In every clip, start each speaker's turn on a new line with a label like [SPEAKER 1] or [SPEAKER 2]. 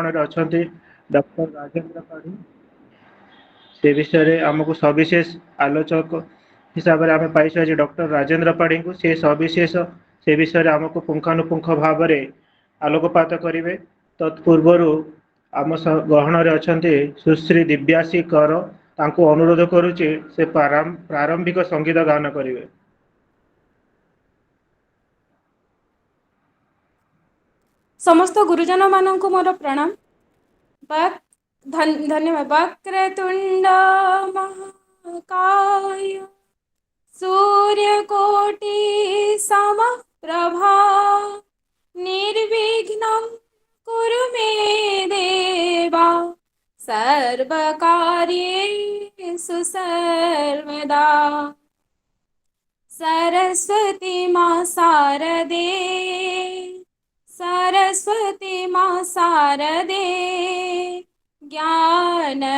[SPEAKER 1] गहन अच्छा डॉक्टर राजेंद्र पाढ़ी से विषय में आमको सविशेष आलोचक हिसाब से आम पाई डॉक्टर राजेंद्र पाढ़ी को सी सविशेष से विषय में आमको पुंखानुपुंख भाव में आलोकपात करेंगे। तत्पूर्व आम गहन अच्छा सुश्री दिव्यासी कर तांको अनुरोध करुच्ची से प्रारंभिक संगीत गान करेंगे।
[SPEAKER 2] समस्त गुरुजन मानक मोर प्रणाम। धन्यवाद। वक्रतुंड महाकाय सूर्यकोटि समप्रभा निर्विघ्नं कुरु मे देवा सर्वकार्येषु सर्वदा। सरस्वती मां शारदे सरस्वती मां शारदे ज्ञानदायिनी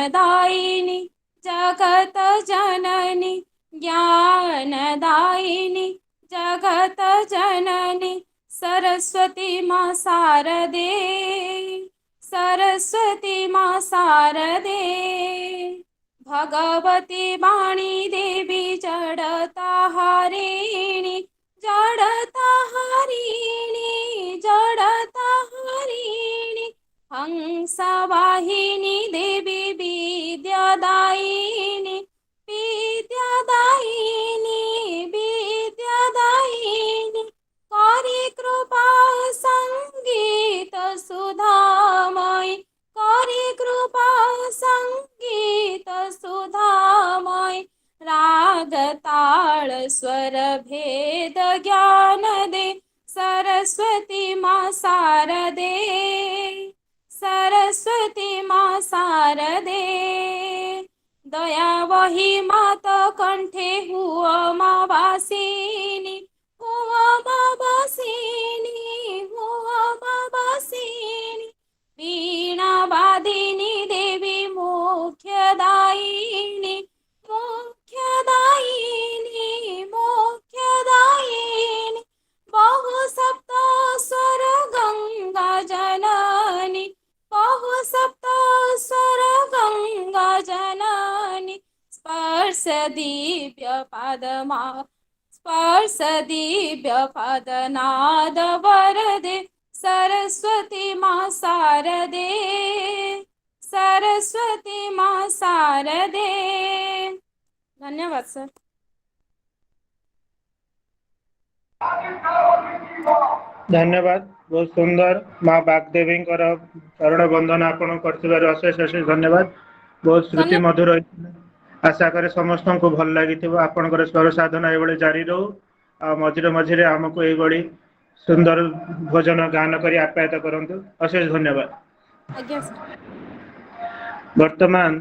[SPEAKER 2] जगत जननी ज्ञानदायिनी जगत जननी सरस्वती मां शारदे सरस्वती मां शारदे। भगवती वाणी देवी जड़ता हरिणी जड़ता हरिणी जड़ता हरिणी हंसवाहिनी देवी विद्यादायिनी विद्यादायिनी विद्यादायिनी करि कृपा संगीत सुधामयी करि कृपा संगीत सुधामयी राग ताल स्वर भेद ज्ञान दे सरस्वती मां शारदे सरस्वती मां शारदे। दया वही मात कंठे हुआ मां वासिनी हुआ मां वासिनी हुआ मां वासिनी वीणा वादिनी देवी मुख्यदायिनी मुख्यदायिनी मुख्यदायिनी बहु सप्त स्वर गंगा जननी बहु सप्त स्वर गंगा जननी स्पर्श दिव्य पादमा स्पर्श दिव्य पादनाद वरदे सरस्वती मां शारदे सरस्वती मां शारदे। धन्यवाद सर।
[SPEAKER 1] धन्यवाद। बहुत सुंदर माँ बागदेवी चरण बंदन आपन अशेष अशेष धन्यवाद। बहुत श्रुति मधुर आशा करे समस्त को भल लगी आपनकर स्वर साधना ये जारी रो मझिरे मझिरे आमको ये सुंदर भोजन गान करी आप्यायित करंतु अशेष धन्यवाद।
[SPEAKER 2] आज्ञा सर।
[SPEAKER 1] वर्तमान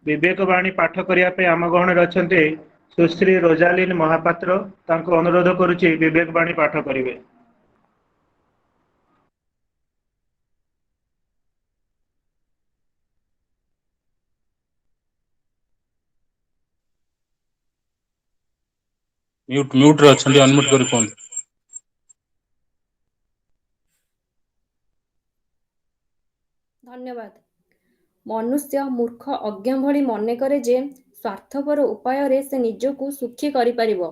[SPEAKER 1] विवेक वाणी पाठ करने आम गहन अच्छा सुश्री रोजालीन महापात्र तांको अनुरोध करुच्ची विवेक वाणी पाठ करेंगे।
[SPEAKER 3] म्यूट रे अछंती अनम्यूट करी फोन।
[SPEAKER 4] धन्यवाद। मनुष्य मूर्ख अज्ञ भली मने करे जे स्वार्थपर उपाय से निजकू सुखी करिपारिबो।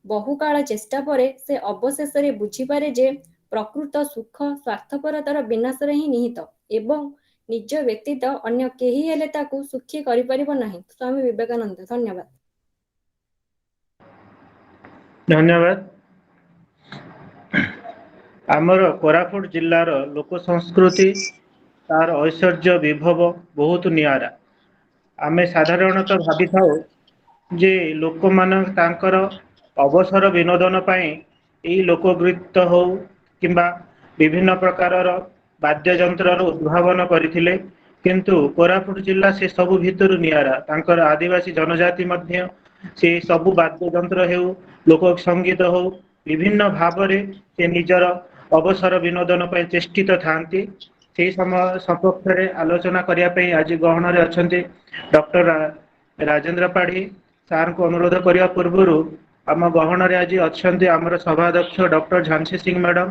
[SPEAKER 4] बहुकाल चेष्टा परे से अवशेष बुझीपारे जे प्रकृत सुख स्वार्थपरतार विनाश ही निहित एवं निज व्यतीत अन्य केही हेले ताकू सुखी करिपारिबो नाही। स्वामी विवेकानंद। धन्यवाद।
[SPEAKER 1] धन्यवाद। आमर कोरापुट जिल्लार लोक संस्कृति तार ऐश्वर्य विभव बहुत नियारा। आमे साधारणतः भावी था जे लोक मान तांकर अवसर विनोदन पाई यही लोकगीत हो किंबा विभिन्न प्रकार वाद्य यंत्र उद्भावन करथिले किंतु कोरापुट जिला से सबु भितर नियारा। तांकर आदिवासी जनजाति मध्य से सबु वाद्य यंत्र हेउ लोक संगीत हो विभिन्न भाव से निजर अवसर विनोदन पर चेष्टित थांती। से समय सपक्ष आलोचना करने आज गहन अच्छा डॉक्टर राजेंद्र पाढ़ी सार को अनुरोध करने पूर्व आम गहन आज अच्छा आमर सभाध्यक्ष डॉक्टर झांसी सिंह मैडम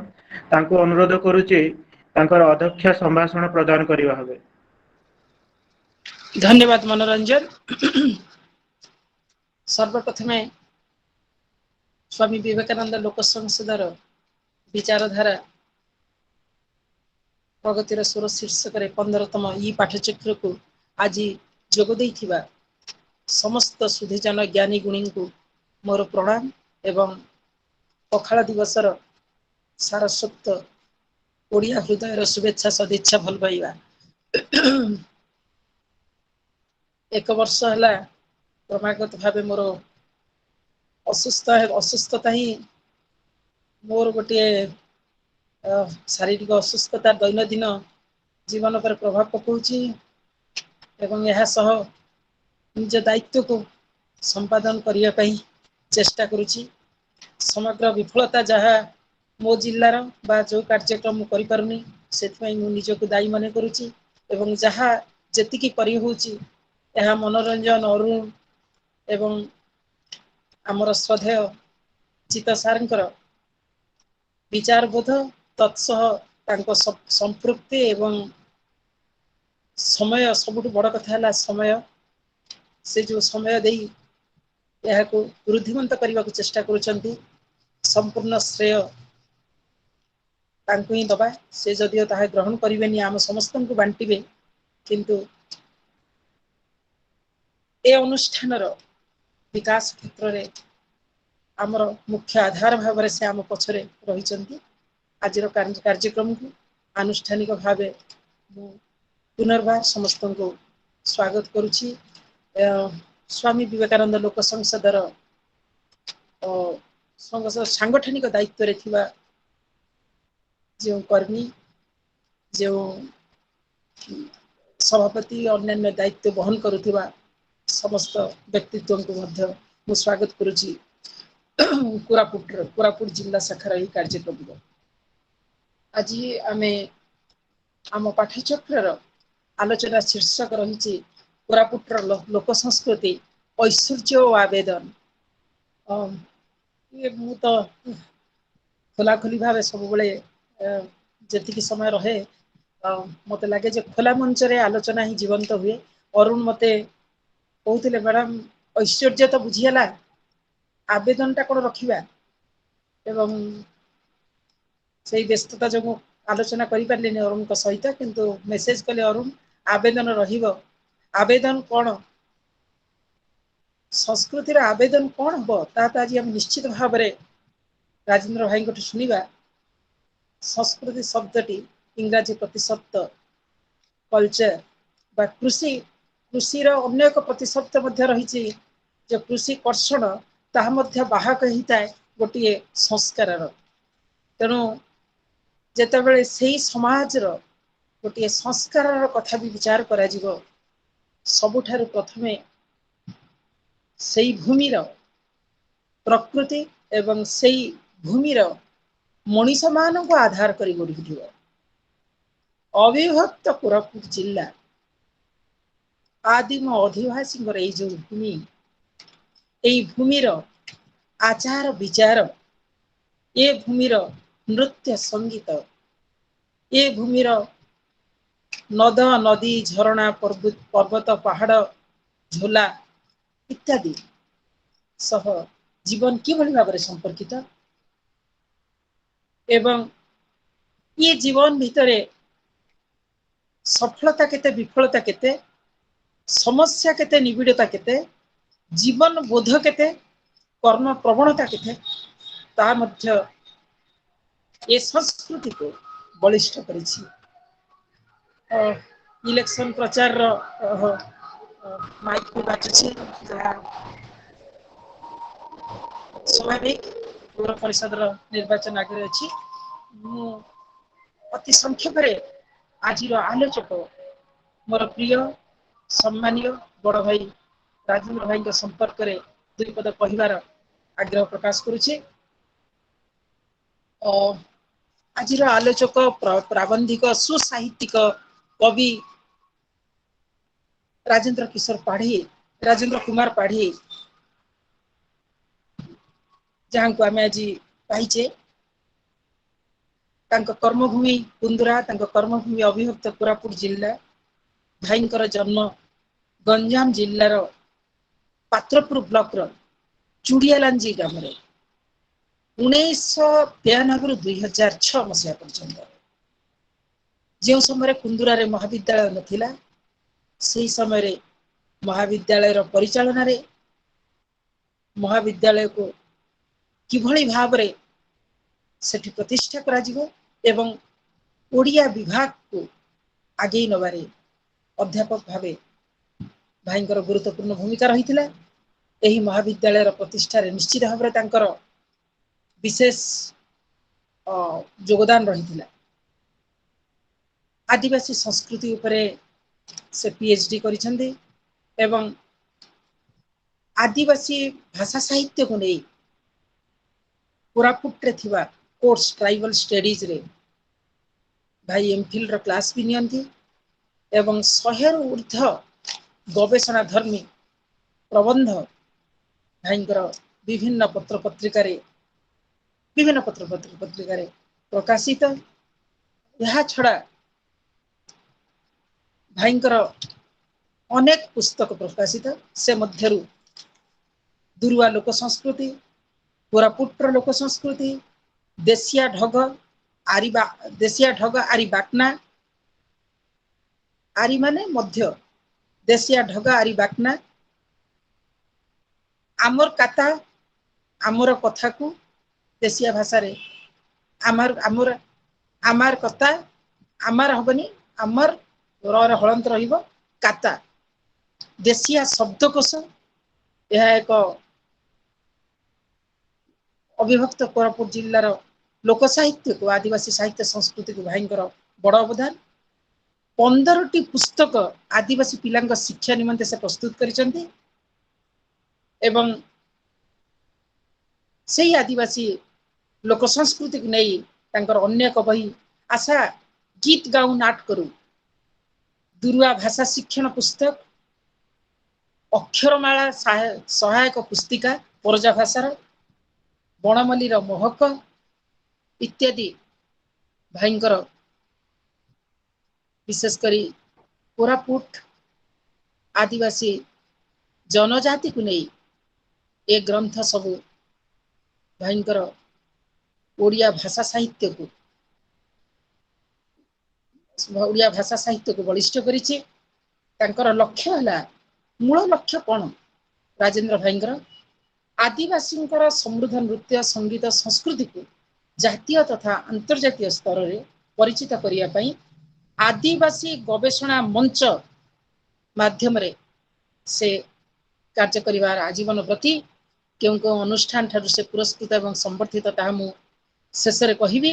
[SPEAKER 1] तांको अनुरोध करुचे ତାଙ୍କର ଅଧ୍ୟକ୍ଷ ସମ୍ଭାଷଣ ପ୍ରଦାନ କରିବା ହେବେ।
[SPEAKER 5] धन्यवाद मनोरंजन। सर्वप्रथमे स्वामी विवेकानंद लोक संसदर विचारधारा प्रगतिर स्वर शीर्षक 15तम ई पाठचक्र को आज जोग देइथिबा समस्त सुधीजन ज्ञानी गुणी को मोर प्रणाम एवं पखाड़ दिवसर सारस्वत ओडिया हृदय शुभेच्छा सदिच्छा भल पाइबा। एक वर्ष है क्रमागत भाव मोर असुस्थता ही मोर गोटे शारीरिक असुस्थता दैनंदिन जीवन पर प्रभाव पकाउछि एवं यह सह निज दायित्व को संपादन करने पई चेष्टा करुछि। समग्र विफलता जहाँ मो जिल्लार बा जो कार्यक्रम करि पारुनी सेथि मु निजको दायी माने करुछि एवं जहाँ जेतिकी करि होउछि यह मनोरंजन अरुण एवं आमर श्रद्धेय चित्त सारंकर विचारबोध तत्सह तांको संपृक्ति एवं समय सबुठ बड़ कथा है समय से जो समय देई यह को वृद्धिमंत करने को चेष्टा करुछंती संपूर्ण श्रेय तांको ही दबा से जदियो ताहे ग्रहण करिवेनी आम समस्त को बांटिबे किंतु ए अनुष्ठान विकास क्षेत्र में आमर मुख्य आधार भाव से आम पछरे रही आज कार्यक्रम को आनुष्ठानिक भाव पुनर्बार समस्त को स्वागत करुछि। स्वामी विवेकानंद लोक संसदर सांगठनिक दायित्व रे थिबा जो कर्मी जो सभापति अन्य दायित्व बहन करुथिबा समस्त व्यक्तित्व को मध्य मु स्वागत करुछि। कोरापुट जिला शाखार यही कार्यक्रम को आज आमे आम पाठ्यचक्र आलोचना शीर्षक रही कोरापुटर लोक संस्कृति ऐश्वर्य और आवेदन। ये मु तो खोलाखोली भाव सब जी समय रहे मत लगे जे खोला मंच रे आलोचना ही जीवंत हुए। अरुण मते कहते मैडम ऐश्वर्य तो बुझीगला आवेदन टा कौन रखा एवं से व्यस्तता जो आलोचना करें अरुण सहित किंतु मेसेज कले अरुण आवेदन रहिबो आवेदन कौन संस्कृतिर आवेदन कौन हम आज हम निश्चित भाव में राजेंद्र भाई को शुणा। संस्कृति शब्दटी इंग्राजी प्रतिशब्द कल्चर बा कृषि कृषि अन्य एक प्रतिशब्द रही जो कृषि कर्षण ताहा मध्य बाहक होता है गोटे संस्कार तेणु जेतेबेले से समाज गोटे संस्कार कथा भी विचार करा सबुठारु प्रथमे से भूमिर प्रकृति एवं से भूमिर मनीष मान को आधार कर गढ़ी उठिब। अविभक्त कोरापुट जिला आदिम अधिवासी जो भूमि यही भूमिर आचार विचार ये भूमिर नृत्य संगीत ये भूमिर नद नदी झरणा पर्वत पहाड़ झोला इत्यादि सह जीवन किभली भाव संपर्कित एवं ये जीवन भितरे सफलता केते विफलता केते समस्या केते निबिड़ता केते जीवन बोध केते कर्म प्रवणता केते ता मध्य ये संस्कृति को बलिष्ठ करिछि। इलेक्शन प्रचार माइक भी बाजुछि स्वाभाविक पौर परिषद निर्वाचन आगे अच्छी अति संक्षेप आज आलोचक मोर प्रिय सम्मानीय बड़ भाई राजेंद्र भाई संपर्क में दुई पद कहबार आग्रह प्रकाश करुछि। आज आलोचक प्राबंधिक सुसाहित्यिक कवि राजेंद्र कुमार पाढ़ी जहाँ को आम आज पाइचे तांको कर्मभूमि कुंदुरा, तांको कर्मभूमि अविभक्त कोरापुट जिल्ला। भाईंकर जन्म गंजाम जिल्लार पात्रपुर ब्लॉक रो चुड़ियालांजी ग्राम रे 1992 रु 2006 मसिया पर्यंत जो समय कुंदुरा रे महाविद्यालय नथिला से समय रे महाविद्यालय रो परिचालन रे महाविद्यालय को किभली भाव रे सेठी प्रतिष्ठा करा जिवो एवं ओडिया विभाग को आगे नबारे अध्यापक भावे भाईंकर गुरुत्वपूर्ण भूमिका रही। एही महाविद्यालय रो प्रतिष्ठा रे निश्चित भाव रे तांकर विशेष योगदान रही। आदिवासी संस्कृति उपरे से पीएचडी करिसेंती एवं आदिवासी भाषा साहित्य को नहीं कोरापुट रे थिबा कोर्स ट्राइबल स्टडीज रे भाई एमफिल रो क्लास भी नियंती एवं 100 रु ऊर्ध्व गवेषणा धर्मी प्रबंध भाईंकर विभिन्न पत्र पत्रिका रे प्रकाशित। यह छड़ा भाईंकर अनेक पुस्तक प्रकाशित से मध्यरु दुरुआ लोक संस्कृति, कोरापुटर लोक संस्कृति, देशिया ढग आरी बाकना आरी माने मध्य देशिया ढग आरी बाकना आमर काता आमर कथा को देशिया भाषा रे आमार कथा आमार हबनी आमर र हलंत रहिबो काता देशिया शब्दकोश। यह एक अविभक्त कोरापुट जिल्लार लोक साहित्य को आदिवासी साहित्य संस्कृति को भाईंकर बड़ अवदान। 15टी पुस्तक आदिवासी पिलांग शिक्षा निमंते से प्रस्तुत करिसेंती एवं सेही आदिवासी लोक संस्कृति को नहीं तांकर अन्य बही आशा गीत गाऊ नाट करू दुरुआ भाषा शिक्षण पुस्तक, अक्षरमाला सहायक पुस्तिका परजा भाषार, बणमल्लीर महक इत्यादि भाईंकर विशेष करी कोरापुट आदिवासी जनजाति को नहीं ए ग्रंथ सबू भाईंकर ओडिया भाषा साहित्य को बलिष्ठ करिछि। तांकर लक्ष्य हला मूल लक्ष्य कौन राजेंद्र भाईंकर आदिवासींकर समृद्ध नृत्य संगीत संस्कृति को जातीय तथा अंतर्जातीय स्तर रे परिचित करिया पई आदिवासी गवेषणा मंच माध्यम रे से कार्य करिवार आजीवन प्रति क्यों अनुष्ठान ठारू से पुरस्कृत एवं संबर्धित ताहा मु शेष रे कहिबी।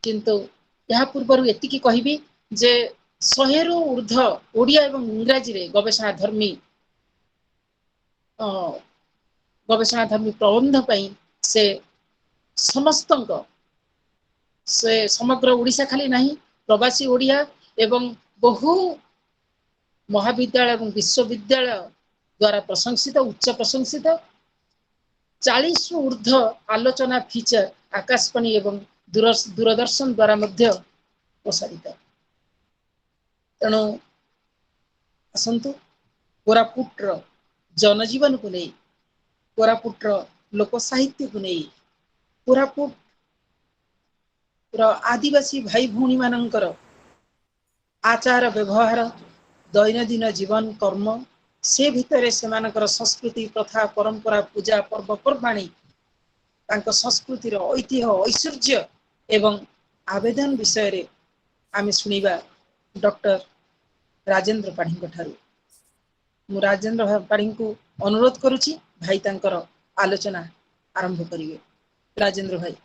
[SPEAKER 5] किंतु यह पूर्व एतिकी कहिबी जे 100 रु ऊर्ध्व ओडिया एवं इंग्राजी रे गवेषणा धर्मी प्रबंध पई से समस्तंक से समग्र ओडिशा खाली नहीं प्रवासी ओडिया एवं बहु महाविद्यालय एवं विश्वविद्यालय द्वारा प्रशंसित उच्च प्रशंसित 40 रु ऊर्ध्व आलोचना फीचर आकाशवाणी एवं दूरदर्शन द्वारा मध्य प्रसारित। तेणु आसंतु कोरापुटर जनजीवन को नहीं कोरापुटर लोक साहित्य को नहीं कोरापुट आदिवासी भाई भौणी मानकर आचार व्यवहार दैनंदिन जीवन कर्म से भितर से मानकर संस्कृति प्रथा परंपरा पूजा पर्वपर्वाणी तांको संस्कृतिर ऐतिह्य ऐश्वर्य एवं आवेदन विषय रे आमे सुनिबा डॉक्टर राजेंद्र पाढ़ी ठारू। मु राजेंद्र पाढ़ी को अनुरोध करुची भाई तांकर आलोचना आरंभ करिवे। राजेंद्र भाई।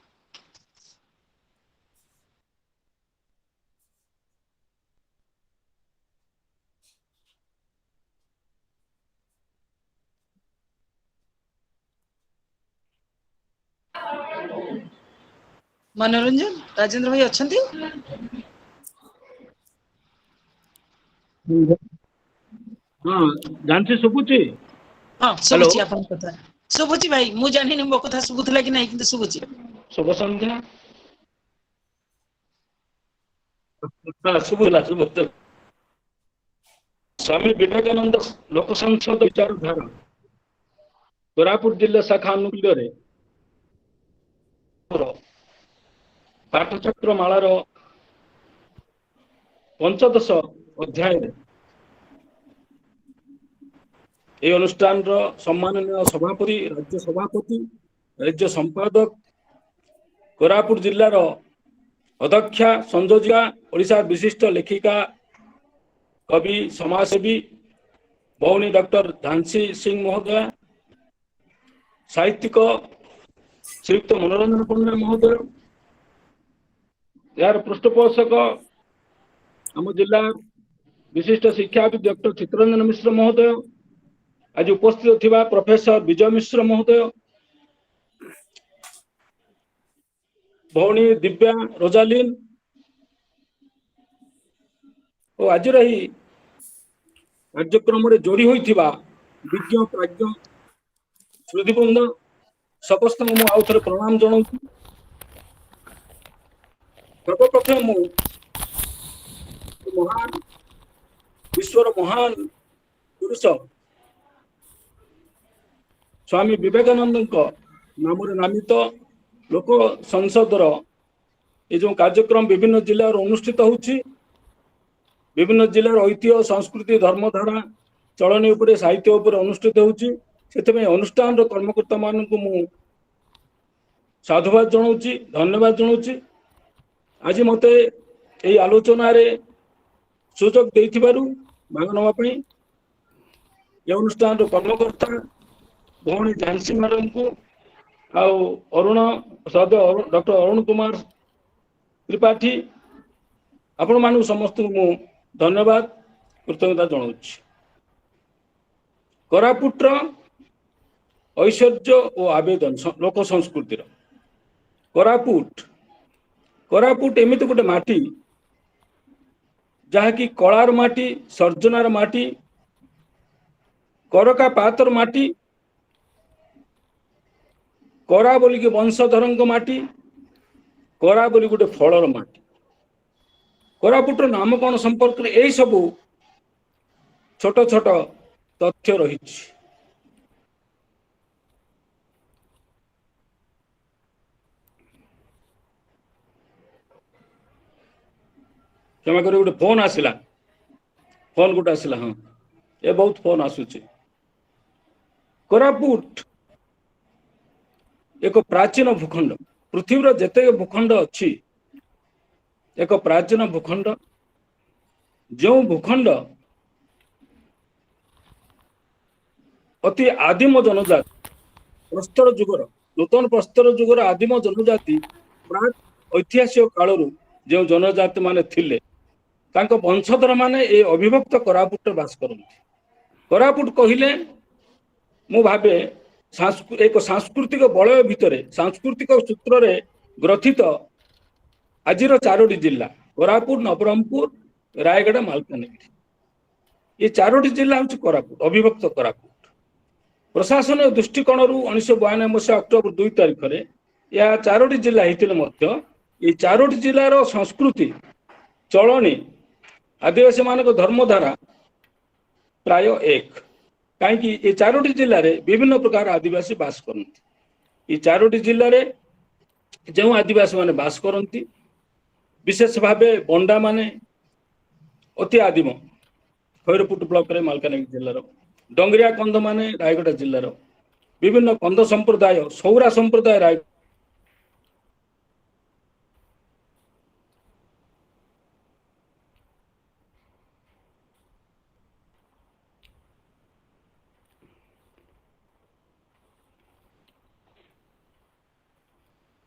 [SPEAKER 5] मनोरंजन राजेंद्र भाई अच्छंती?
[SPEAKER 6] हाँ जानसी सुबुची?
[SPEAKER 5] हाँ सुबुची आपन कथा सुबुची भाई मु जानिनी मो कथा सुबुथला कि नाही किंतु सुबुची।
[SPEAKER 6] शुभ संध्या। ଶୁଭୁଥିଲା ଶୁଭୁଥିଲା। ସ୍ୱାମୀ ବିବେକାନନ୍ଦ ଲୋକ ସଂସଦ ବିଚାରଧାରା କୋରାପୁଟ ଜିଲ୍ଲା ଶାଖା ଅନୁକୂଳରେ ପାଠଚକ୍ର ମାଳାର 15 ଅଧ୍ୟାୟରେ এই অনুষ্ঠানର ସମ୍ମାନନୀୟ ସଭାପତି, ରାଜ୍ୟ ସଭାପତି, ରାଜ୍ୟ ସମ୍ପାଦକ, କୋରାପୁଟ ଜିଲ୍ଲାର ଅଧ୍ୟକ୍ଷା, ସଂଯୋଜିକା, ଓଡ଼ିଶା ବିଶିଷ୍ଟ ଲେଖିକା, କବି, ସମାଜସେବୀ ଭଉଣୀ ଡକ୍ଟର ଝାନ୍ସୀ ସିଂ ମହୋଦୟ, ସାହିତ୍ୟିକ ଶ୍ରୀଯୁକ୍ତ ମନୋରଞ୍ଜନ ପଣ୍ଡା ମହୋଦୟ, ଏହାର ପୃଷ୍ଠପୋଷକ ଆମ ଜିଲ୍ଲା ବିଶିଷ୍ଟ ଶିକ୍ଷାବିତ୍ ଡକ୍ଟର ଚିତ୍ତରଞ୍ଜନ ମିଶ୍ର ମହୋଦୟ, आज उपस्थित थिबा प्रोफेसर विजय मिश्र महोदय, भौणी दिव्या रोजालिन और आज रही कार्यक्रम रे जोड़ी होइथिबा विज्ञ प्राज्ञ श्रुतिवृंद समस्त मु आउ थरे प्रणाम जणाउछु। सर्वप्रथम मु महान विश्वर महान पुरुष स्वामी विवेकानंद नाम नामित लोक संसदर ये जो कार्यक्रम विभिन्न जिले अनुष्ठित होछि, विभिन्न जिलार ऐतिह्य संस्कृति धर्मधारा चलनी उपरे साहित्य उपरे अनुष्ठित होछि। सेतमे अनुष्ठान कर्मकर्ता मानकु मु साधुवाद जणाउछि, धन्यवाद जणाउछि। आज मते एई आलोचना रे सुजोग देइथिबारु भाग नवा पई ए अनुष्ठान कर्मकर्ता भौणी झांसी मैडम को अरुण डॉक्टर अरुण कुमार त्रिपाठी आपण मानू समस्त मु धन्यवाद कृतज्ञता जनाऊँ। कोरापुटर ऐश्वर्य और आवेदन लोक संस्कृतिर कोरापुट एमती गोटे माटी जहाँकि कलार माटी, सर्जनार माटी, करका पातर माटी, करा बोली के वंशधर माटी, करा बोली गोटे फलर माटी। कोरापुटर नाम कौन संपर्क में यही सब छोट छोट तथ्य रही। क्षमा करी गोटे फोन आसला, फोन गोटे आसला। हाँ, ये बहुत फोन आसुची। कोरापुट एक प्राचीन भूखंड, पृथ्वीर जेते भूखंड अच्छी एक प्राचीन भूखंड, जो भूखंड अति आदिम जनजाति प्रस्तर जुगर नूतन प्रस्तर जुगर आदिम जनजाति प्राग ऐतिहासिक कालरू जो जनजाति माने थिले तांको वंशधर माने ए अविभक्त कोरापुट बास करନ୍ତି। कोरापुट कहिले मु भाबे एक सांस्कृतिक बलय भितर सांस्कृतिक सूत्र रे ग्रथित आजिर 4टी जिला कोरापुट, नवरंगपुर, रायगढ़, मालकानगिरी, ये 4टी जिला हूँ कोरापुट, अविभक्त कोरापुट। प्रशासन दृष्टिकोण 1992 मसीहा अक्टोबर 2 तारिख रे या 4टी जिला होते ये 4टी जिलार संस्कृति चलनी आदिवासी मानक धर्मधारा प्राय एक, कहीं ये 4टी जिले में विभिन्न प्रकार आदिवासी बास करती। ये 4टी जिले में जो आदिवासी माने बास करती विशेष भावे बंडा माने अति आदिम खैरपुट ब्लॉक रे मालकानगिरी जिलार, डंगरिया कंद माने रायगढ़ जिलार, विभिन्न कंद संप्रदाय सौरा संप्रदाय राय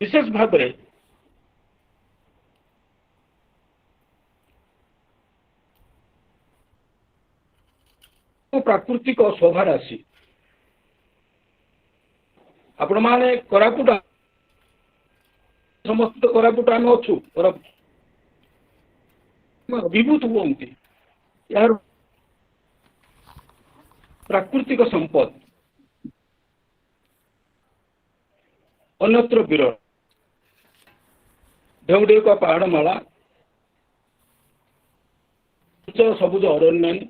[SPEAKER 6] विशेष भाव में प्राकृतिक शोभा राशि आपण माने कोरापुट समस्त कोरापुट आम अच्छु अभिभूत हुए यार प्राकृतिक संपद अन्यत्र विरल ढेउढेउका पहाड़माला ସବୁଜ ଅରଣ୍ୟାନୀ,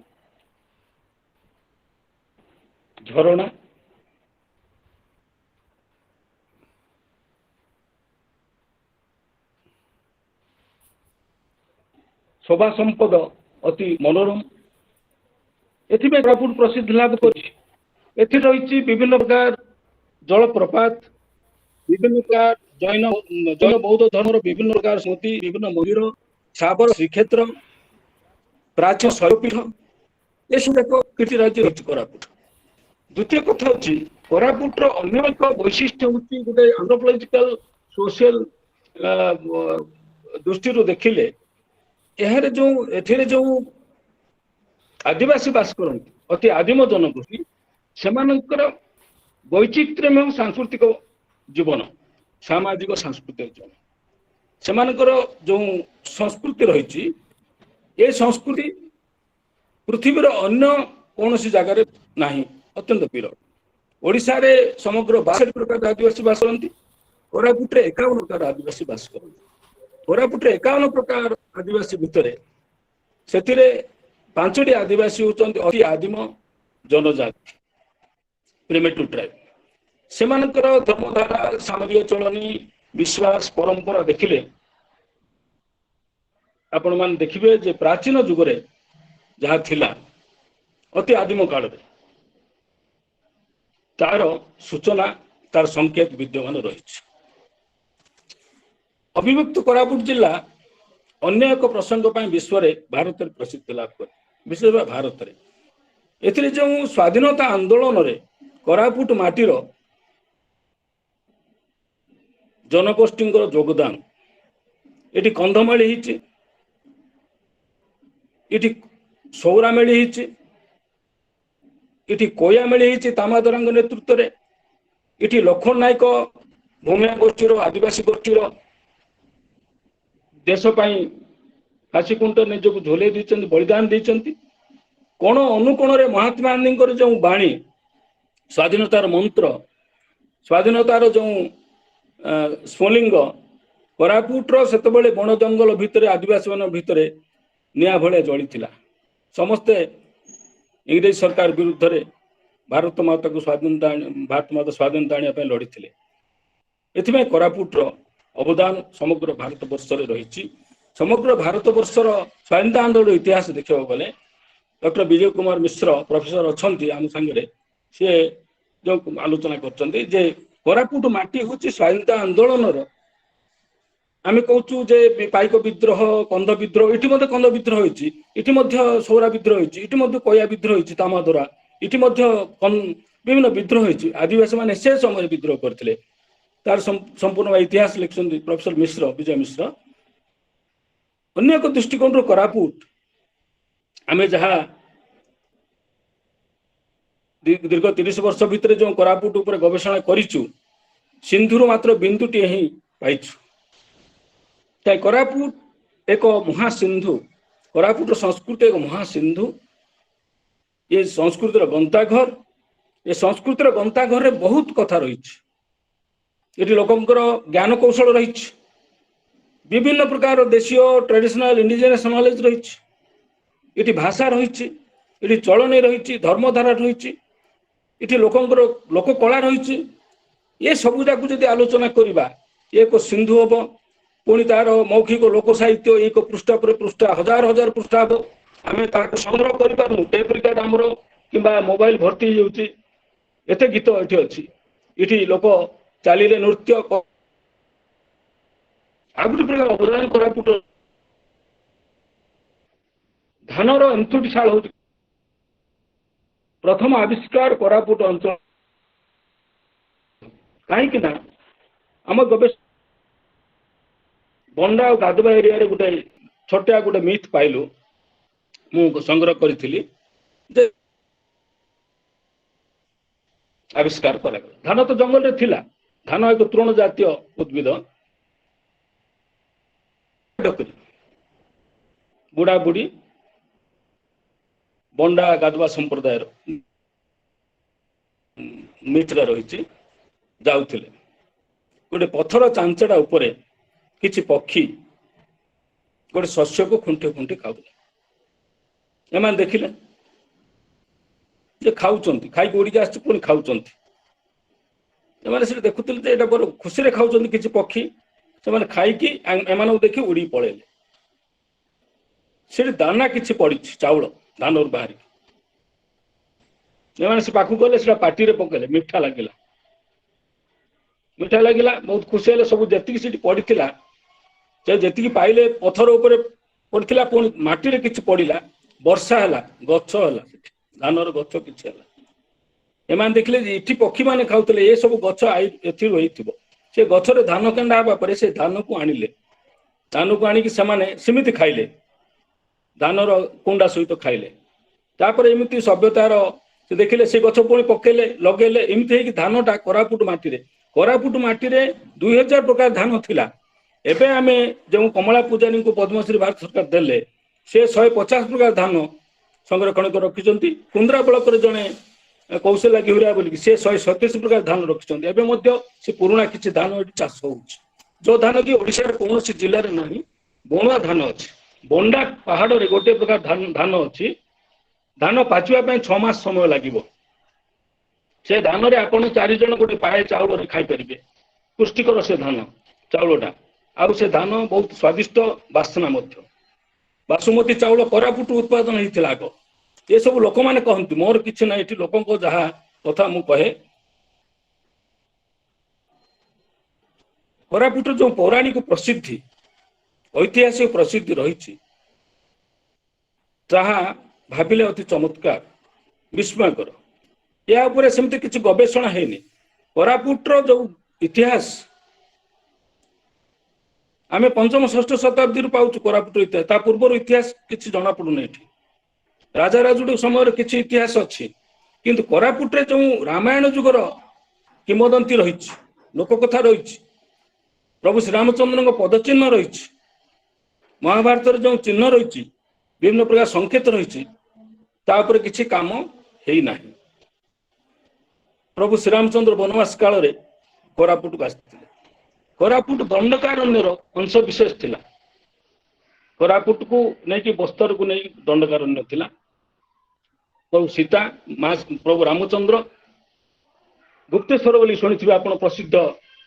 [SPEAKER 6] ଝରଣା, ଶୋଭା ସମ୍ପଦ ଅତି ମନୋରମ। ଏଥିପାଇଁ କୋରାପୁଟ ପ୍ରସିଦ୍ଧି ଲାଭ କରିଛି। ଏଥିରେ ରହିଛି ବିଭିନ୍ନ ପ୍ରକାର ଜଳପ୍ରପାତ, ବିଭିନ୍ନ ପ୍ରକାର ଜୈନ ବୌଦ୍ଧ ଧର୍ମର ବିଭିନ୍ନ ପ୍ରକାର ସ୍ମୃତି, ବିଭିନ୍ନ ମନ୍ଦିର, ଶାବର ଶ୍ରୀକ୍ଷେତ୍ର, ପ୍ରାଚୀନ ଶୈଳପୀଠ, ଏସବୁ ଏକ କୀର୍ତ୍ତି ରାଜ୍ୟ ରହିଛି କୋରାପୁଟ। ଦ୍ୱିତୀୟ କଥା ହଉଛି କୋରାପୁଟର ଅନ୍ୟ ଏକ ବୈଶିଷ୍ଟ୍ୟ ହଉଛି ଗୋଟେ ଆନ୍ଥ୍ରୋପୋଲୋଜିକାଲ ସୋସିଆଲ ଦୃଷ୍ଟିରୁ ଦେଖିଲେ ଏଥିରେ ଯୋଉ ଆଦିବାସୀ ବାସ କରନ୍ତି, ଅତି ଆଦିମ ଜନଗୋଷ୍ଠୀ, ସେମାନଙ୍କର ବୈଚିତ୍ର୍ୟମୟ ସାଂସ୍କୃତିକ ଜୀବନ, ସାମାଜିକ ସାଂସ୍କୃତିକ ଜୀବନ, ସେମାନଙ୍କର ଯୋଉ ସଂସ୍କୃତି ରହିଛି, ଏ ସଂସ୍କୃତି ପୃଥିବୀର ଅନ୍ୟ କୌଣସି ଜାଗାରେ ନାହିଁ, ଅତ୍ୟନ୍ତ ବିରଳ। ଓଡ଼ିଶାରେ ସମଗ୍ର 62 ପ୍ରକାର ଆଦିବାସୀ ବାସ କରନ୍ତି, କୋରାପୁଟରେ 51 ପ୍ରକାର ଆଦିବାସୀ ବାସ କରନ୍ତି। କୋରାପୁଟରେ 51 ପ୍ରକାର ଆଦିବାସୀ ଭିତରେ ସେଥିରେ 5ଟି ଆଦିବାସୀ ହେଉଛନ୍ତି ଅତି ଆଦିମ ଜନଜାତି, ପ୍ରିମିଟିଭ ଟ୍ରାଇବ। ସେମାନଙ୍କର ଧର୍ମଧାରା, ସାମାଜିକ ଚଳନୀ, ବିଶ୍ୱାସ, ପରମ୍ପରା ଦେଖିଲେ ଆପଣମାନେ ଦେଖିବେ ଯେ ପ୍ରାଚୀନ ଯୁଗରେ ଯାହା ଥିଲା ଅତି ଆଦିମ କାଳରେ ତାର ସୂଚନା, ତାର ସଂକେତ ବିଦ୍ୟମାନ ରହିଛି। ଅବିଭକ୍ତ କୋରାପୁଟ ଜିଲ୍ଲା ଅନ୍ୟ ଏକ ପ୍ରସଙ୍ଗ ପାଇଁ ବିଶ୍ୱରେ ଭାରତରେ ପ୍ରସିଦ୍ଧି ଲାଭ କରେ। ବିଶେଷ ଭାବେ ଭାରତରେ ଏଥିରେ ଯେଉଁ ସ୍ୱାଧୀନତା ଆନ୍ଦୋଳନରେ କୋରାପୁଟ ମାଟିର ଜନଗୋଷ୍ଠୀଙ୍କର ଯୋଗଦାନ, ଏଠି କନ୍ଧମାଳି ହେଇଛି, ଏଠି ସୌରାମେଳି ହେଇଛି, ଏଠି କୋୟାମେଳି ହେଇଛି ତାମାଦରାଙ୍କ ନେତୃତ୍ୱରେ, ଏଠି ଲକ୍ଷ୍ମଣ ନାୟକ ଭୂମିଆ ଗୋଷ୍ଠୀର, ଆଦିବାସୀ ଗୋଷ୍ଠୀର ଦେଶ ପାଇଁ ଫାଶୀକୁଣ୍ଠ ନିଜକୁ ଝୁଲେଇ ଦେଇଛନ୍ତି, ବଳିଦାନ ଦେଇଛନ୍ତି। କୋଣ ଅନୁକୋଣରେ ମହାତ୍ମା ଗାନ୍ଧୀଙ୍କର ଯେଉଁ ବାଣୀ, ସ୍ୱାଧୀନତାର ମନ୍ତ୍ର, ସ୍ୱାଧୀନତାର ଯେଉଁ ସ୍ଫୁଲିଙ୍ଗ, କୋରାପୁଟର ସେତେବେଳେ ବଣ ଜଙ୍ଗଲ ଭିତରେ ଆଦିବାସୀ ମାନଙ୍କ ଭିତରେ ନିଆଁ ଭଳିଆ ଜଳିଥିଲା। ସମସ୍ତେ ଇଂରେଜ ସରକାର ବିରୁଦ୍ଧରେ ଭାରତ ମାତାକୁ ସ୍ୱାଧୀନତା ଆଣିବା ପାଇଁ ଲଢିଥିଲେ। ଏଥିପାଇଁ କୋରାପୁଟର ଅବଦାନ ସମଗ୍ର ଭାରତ ବର୍ଷରେ ରହିଛି। ସମଗ୍ର ଭାରତ ବର୍ଷର ସ୍ୱାଧୀନତା ଆନ୍ଦୋଳନ ଇତିହାସ ଦେଖିବାକୁ ଗଲେ ଡକ୍ଟର ବିଜୟ କୁମାର ମିଶ୍ର ପ୍ରଫେସର ଅଛନ୍ତି ଆମ ସାଙ୍ଗରେ, ସିଏ ଯୋଉ ଆଲୋଚନା କରୁଛନ୍ତି ଯେ କୋରାପୁଟ ମାଟି ହେଉଛି ସ୍ୱାଧୀନତା ଆନ୍ଦୋଳନର, ଆମେ କହୁଛୁ ଯେ ପାଇକ ବିଦ୍ରୋହ, କନ୍ଧ ବିଦ୍ରୋହ, ଏଠି ମଧ୍ୟ କନ୍ଧ ବିଦ୍ରୋହ ହୋଇଛି, ଏଠି ମଧ୍ୟ ସୌରା ବିଦ୍ରୋହ ହୋଇଛି, ଏଠି ମଧ୍ୟ କୋୟା ବିଦ୍ରୋହ ହୋଇଛି ତାମାଦରା, ଏଠି ମଧ୍ୟ ବିଭିନ୍ନ ବିଦ୍ରୋହ ହୋଇଛି। ଆଦିବାସୀ ମାନେ ସେ ସମୟରେ ବିଦ୍ରୋହ କରିଥିଲେ। ତାର ସମ୍ପୂର୍ଣ୍ଣ ଇତିହାସ ଲେଖିଛନ୍ତି ପ୍ରଫେସର ମିଶ୍ର, ବିଜୟ ମିଶ୍ର। ଅନ୍ୟ ଏକ ଦୃଷ୍ଟିକୋଣରୁ କୋରାପୁଟ ଆମେ ଯାହା ଦୀର୍ଘ 30 ବର୍ଷ ଭିତରେ ଯେଉଁ କୋରାପୁଟ ଉପରେ ଗବେଷଣା କରିଛୁ, ସିନ୍ଧୁରୁ ମାତ୍ର ବିନ୍ଦୁଟିଏ ହିଁ ପାଇଛୁ। ତାই କୋରାପୁଟ ଏକ ମହାସିନ୍ଧୁ, କୋରାପୁଟର ସଂସ୍କୃତି ଏକ ମହାସିନ୍ଧୁ। ଏ ସଂସ୍କୃତିର ଗନ୍ତାଘର, ଏ ସଂସ୍କୃତିର ଗନ୍ତାଘରରେ ବହୁତ କଥା ରହିଛି। ଏଠି ଲୋକଙ୍କର ଜ୍ଞାନ କୌଶଳ ରହିଛି, ବିଭିନ୍ନ ପ୍ରକାର ଦେଶୀୟ ଟ୍ରାଡିସନାଲ ଇଣ୍ଡିଜିନିୟସ୍ ନଲେଜ ରହିଛି, ଏଠି ଭାଷା ରହିଛି, ଏଠି ଚଳଣି ରହିଛି, ଧର୍ମଧାରା ରହିଛି, ଏଠି ଲୋକଙ୍କର ଲୋକ କଳା ରହିଛି। ଏ ସବୁ ଯାକୁ ଯଦି ଆଲୋଚନା କରିବା, ଏକ ସିନ୍ଧୁ ହବ। ପୁଣି ତାର ମୌଖିକ ଲୋକ ସାହିତ୍ୟ ଏକ ପୃଷ୍ଠା ପରେ ପୃଷ୍ଠା, ହଜାର ହଜାର ପୃଷ୍ଠା ହବ। ଆମେ ତାକୁ ସଂଗ୍ରହ କରିପାରୁନୁ, ଟେପ ରେକର୍ଡ ଆମର କିମ୍ବା ମୋବାଇଲ ଭର୍ତ୍ତି ହେଇଯାଉଛି, ଏତେ ଗୀତ ଏଠି ଅଛି। ଏଠି ଲୋକ ଚାଲିଲେ ନୃତ୍ୟ, ଆଉ ଗୋଟେ ପ୍ରକାର ଅବଦାନ କୋରାପୁଟ ଧାନର ଏନ୍ତୁଟିଶାଳ ହଉଛି ପ୍ରଥମ ଆବିଷ୍କାର କୋରାପୁଟ ଅଞ୍ଚଳ। କାହିଁକି ନା ଆମ ଗବେଷଣା ବଣ୍ଡା ଆଉ ଗାଧୁବା ଏରିଆରେ ଗୋଟେ ଛୋଟିଆ ଗୋଟେ ମିଥ୍ ପାଇଲୁ, ମୁଁ ସଂଗ୍ରହ କରିଥିଲି ଯେ ଆବିଷ୍କାର କରାଗଲା। ଧାନ ତ ଜଙ୍ଗଲରେ ଥିଲା, ଧାନ ଏକ ତୃଣ ଜାତୀୟ ଉଦ୍ଭିଦ। ବୁଢା ବୁଢୀ ବଣ୍ଡା ଗାଧୁଆ ସମ୍ପ୍ରଦାୟର ମିଥ୍ରେ ରହିଛି, ଯାଉଥିଲେ ଗୋଟେ ପଥର ଚାଞ୍ଚଡା ଉପରେ କିଛି ପକ୍ଷୀ ଗୋଟେ ଶସ୍ୟକୁ ଖୁଣ୍ଟି ଖୁଣ୍ଟି ଖାଉଥିଲେ। एम देखिले जे खाऊचंती खाई उड़िकी आस पुणी खाऊचंती एमाने से देखुथिले जे एटा बर खुशी रे खाऊचंती किछि पक्षी से खाई एम देखि उड़ी पळेले से दाना किछि पड़ी चाउल धान बाहर एमाने से पाखु गले से पार्टी रे पकेले मीठा लगिला बहुत खुशी हेले सब जेतिकी सीटी पड़ीथिला से जेतिकी पाइले पथर ऊपर पड़ीथिला पुणी माटी रे किछि पड़ीला वर्षा हैला गछ हैला धानर गछ किछि हैला एमान देखले जे इठी पक्षी माने खाउतले ए सब गछ एथि होइथिबो से गछरे धान केंडा हबा परे से धान को आनी कि समाने सिमिति खाइले धानर कुंडा सहित खाइले तापर एमिति सभ्यतार से देखिले से गछ पुणी पकेले लगेले एमिति हेकि धानटा कोरापुट माटी रे 2000 प्रकार धान थिला एबे आमे जो कमला पूजानी को पद्मश्री भारत सरकार देले से 150 प्रकार धान संरक्षण कर रखिचंती कुंद्रा ब्लॉक रे जणे कौशल्या गिहुरा बोली से 137 प्रकार धान रखिचंती एबे मध्य से पुराना किछि धान एठी चाष होउछ जो धान कि ओडिसा रे कोनोसी जिल्ला रे नाही बणुआ धान अछि बंडा पहाड़ रे गोटे प्रकार धान अच्छी धान पाचिबा पय 6 मास समय लागिबो से धान रे आपण 4 जण गोटे पाए चाउल रे खाइ परिबे पुष्टिकर से धान चाउलटा आ से धान बहुत स्वादिष्ट बासना मध्य बासुमती चाउल कोरापुट उत्पादन हेतिला आगो ये सब लोक माने कहंती मोर किछि ना एठी लोकन को जहा कथा मु कहे कोरापुट जो पौराणिक प्रसिद्धि ऐतिहासिक प्रसिद्धि रही ताहा भाविले अति चमत्कार विस्मयकर या उपरे सेमति किछि गवेषणा हेनी कोरापुटर जो इतिहास आमे पंचम षष्ठ शताब्दी पाउछु कोरापुट इतिहास ता पूर्वर इतिहास किछि जଣା पडुने एठी राजा राजुड समय किछि इतिहास अछि किंतु कोरापुट रे जो रामायण युगर किंवदंती रही लोक कथा रही प्रभु श्री रामचंद्र पदचिन्ह रही महाभारत जो चिन्ह रही विभिन्न प्रकार संकेत रही किसी काम है ना प्रभु श्रीरामचंद्र वनवास काल रे कोरापुट को आसते कोरापुट दंडकारण्यर अंश विशेष थिला कोरापुट को नहीं बस्तर को नहीं दंडकारण्य थिला प्रभु सीता मां प्रभु रामचंद्र गुप्तेश्वर बोली शुणी आप प्रसिद्ध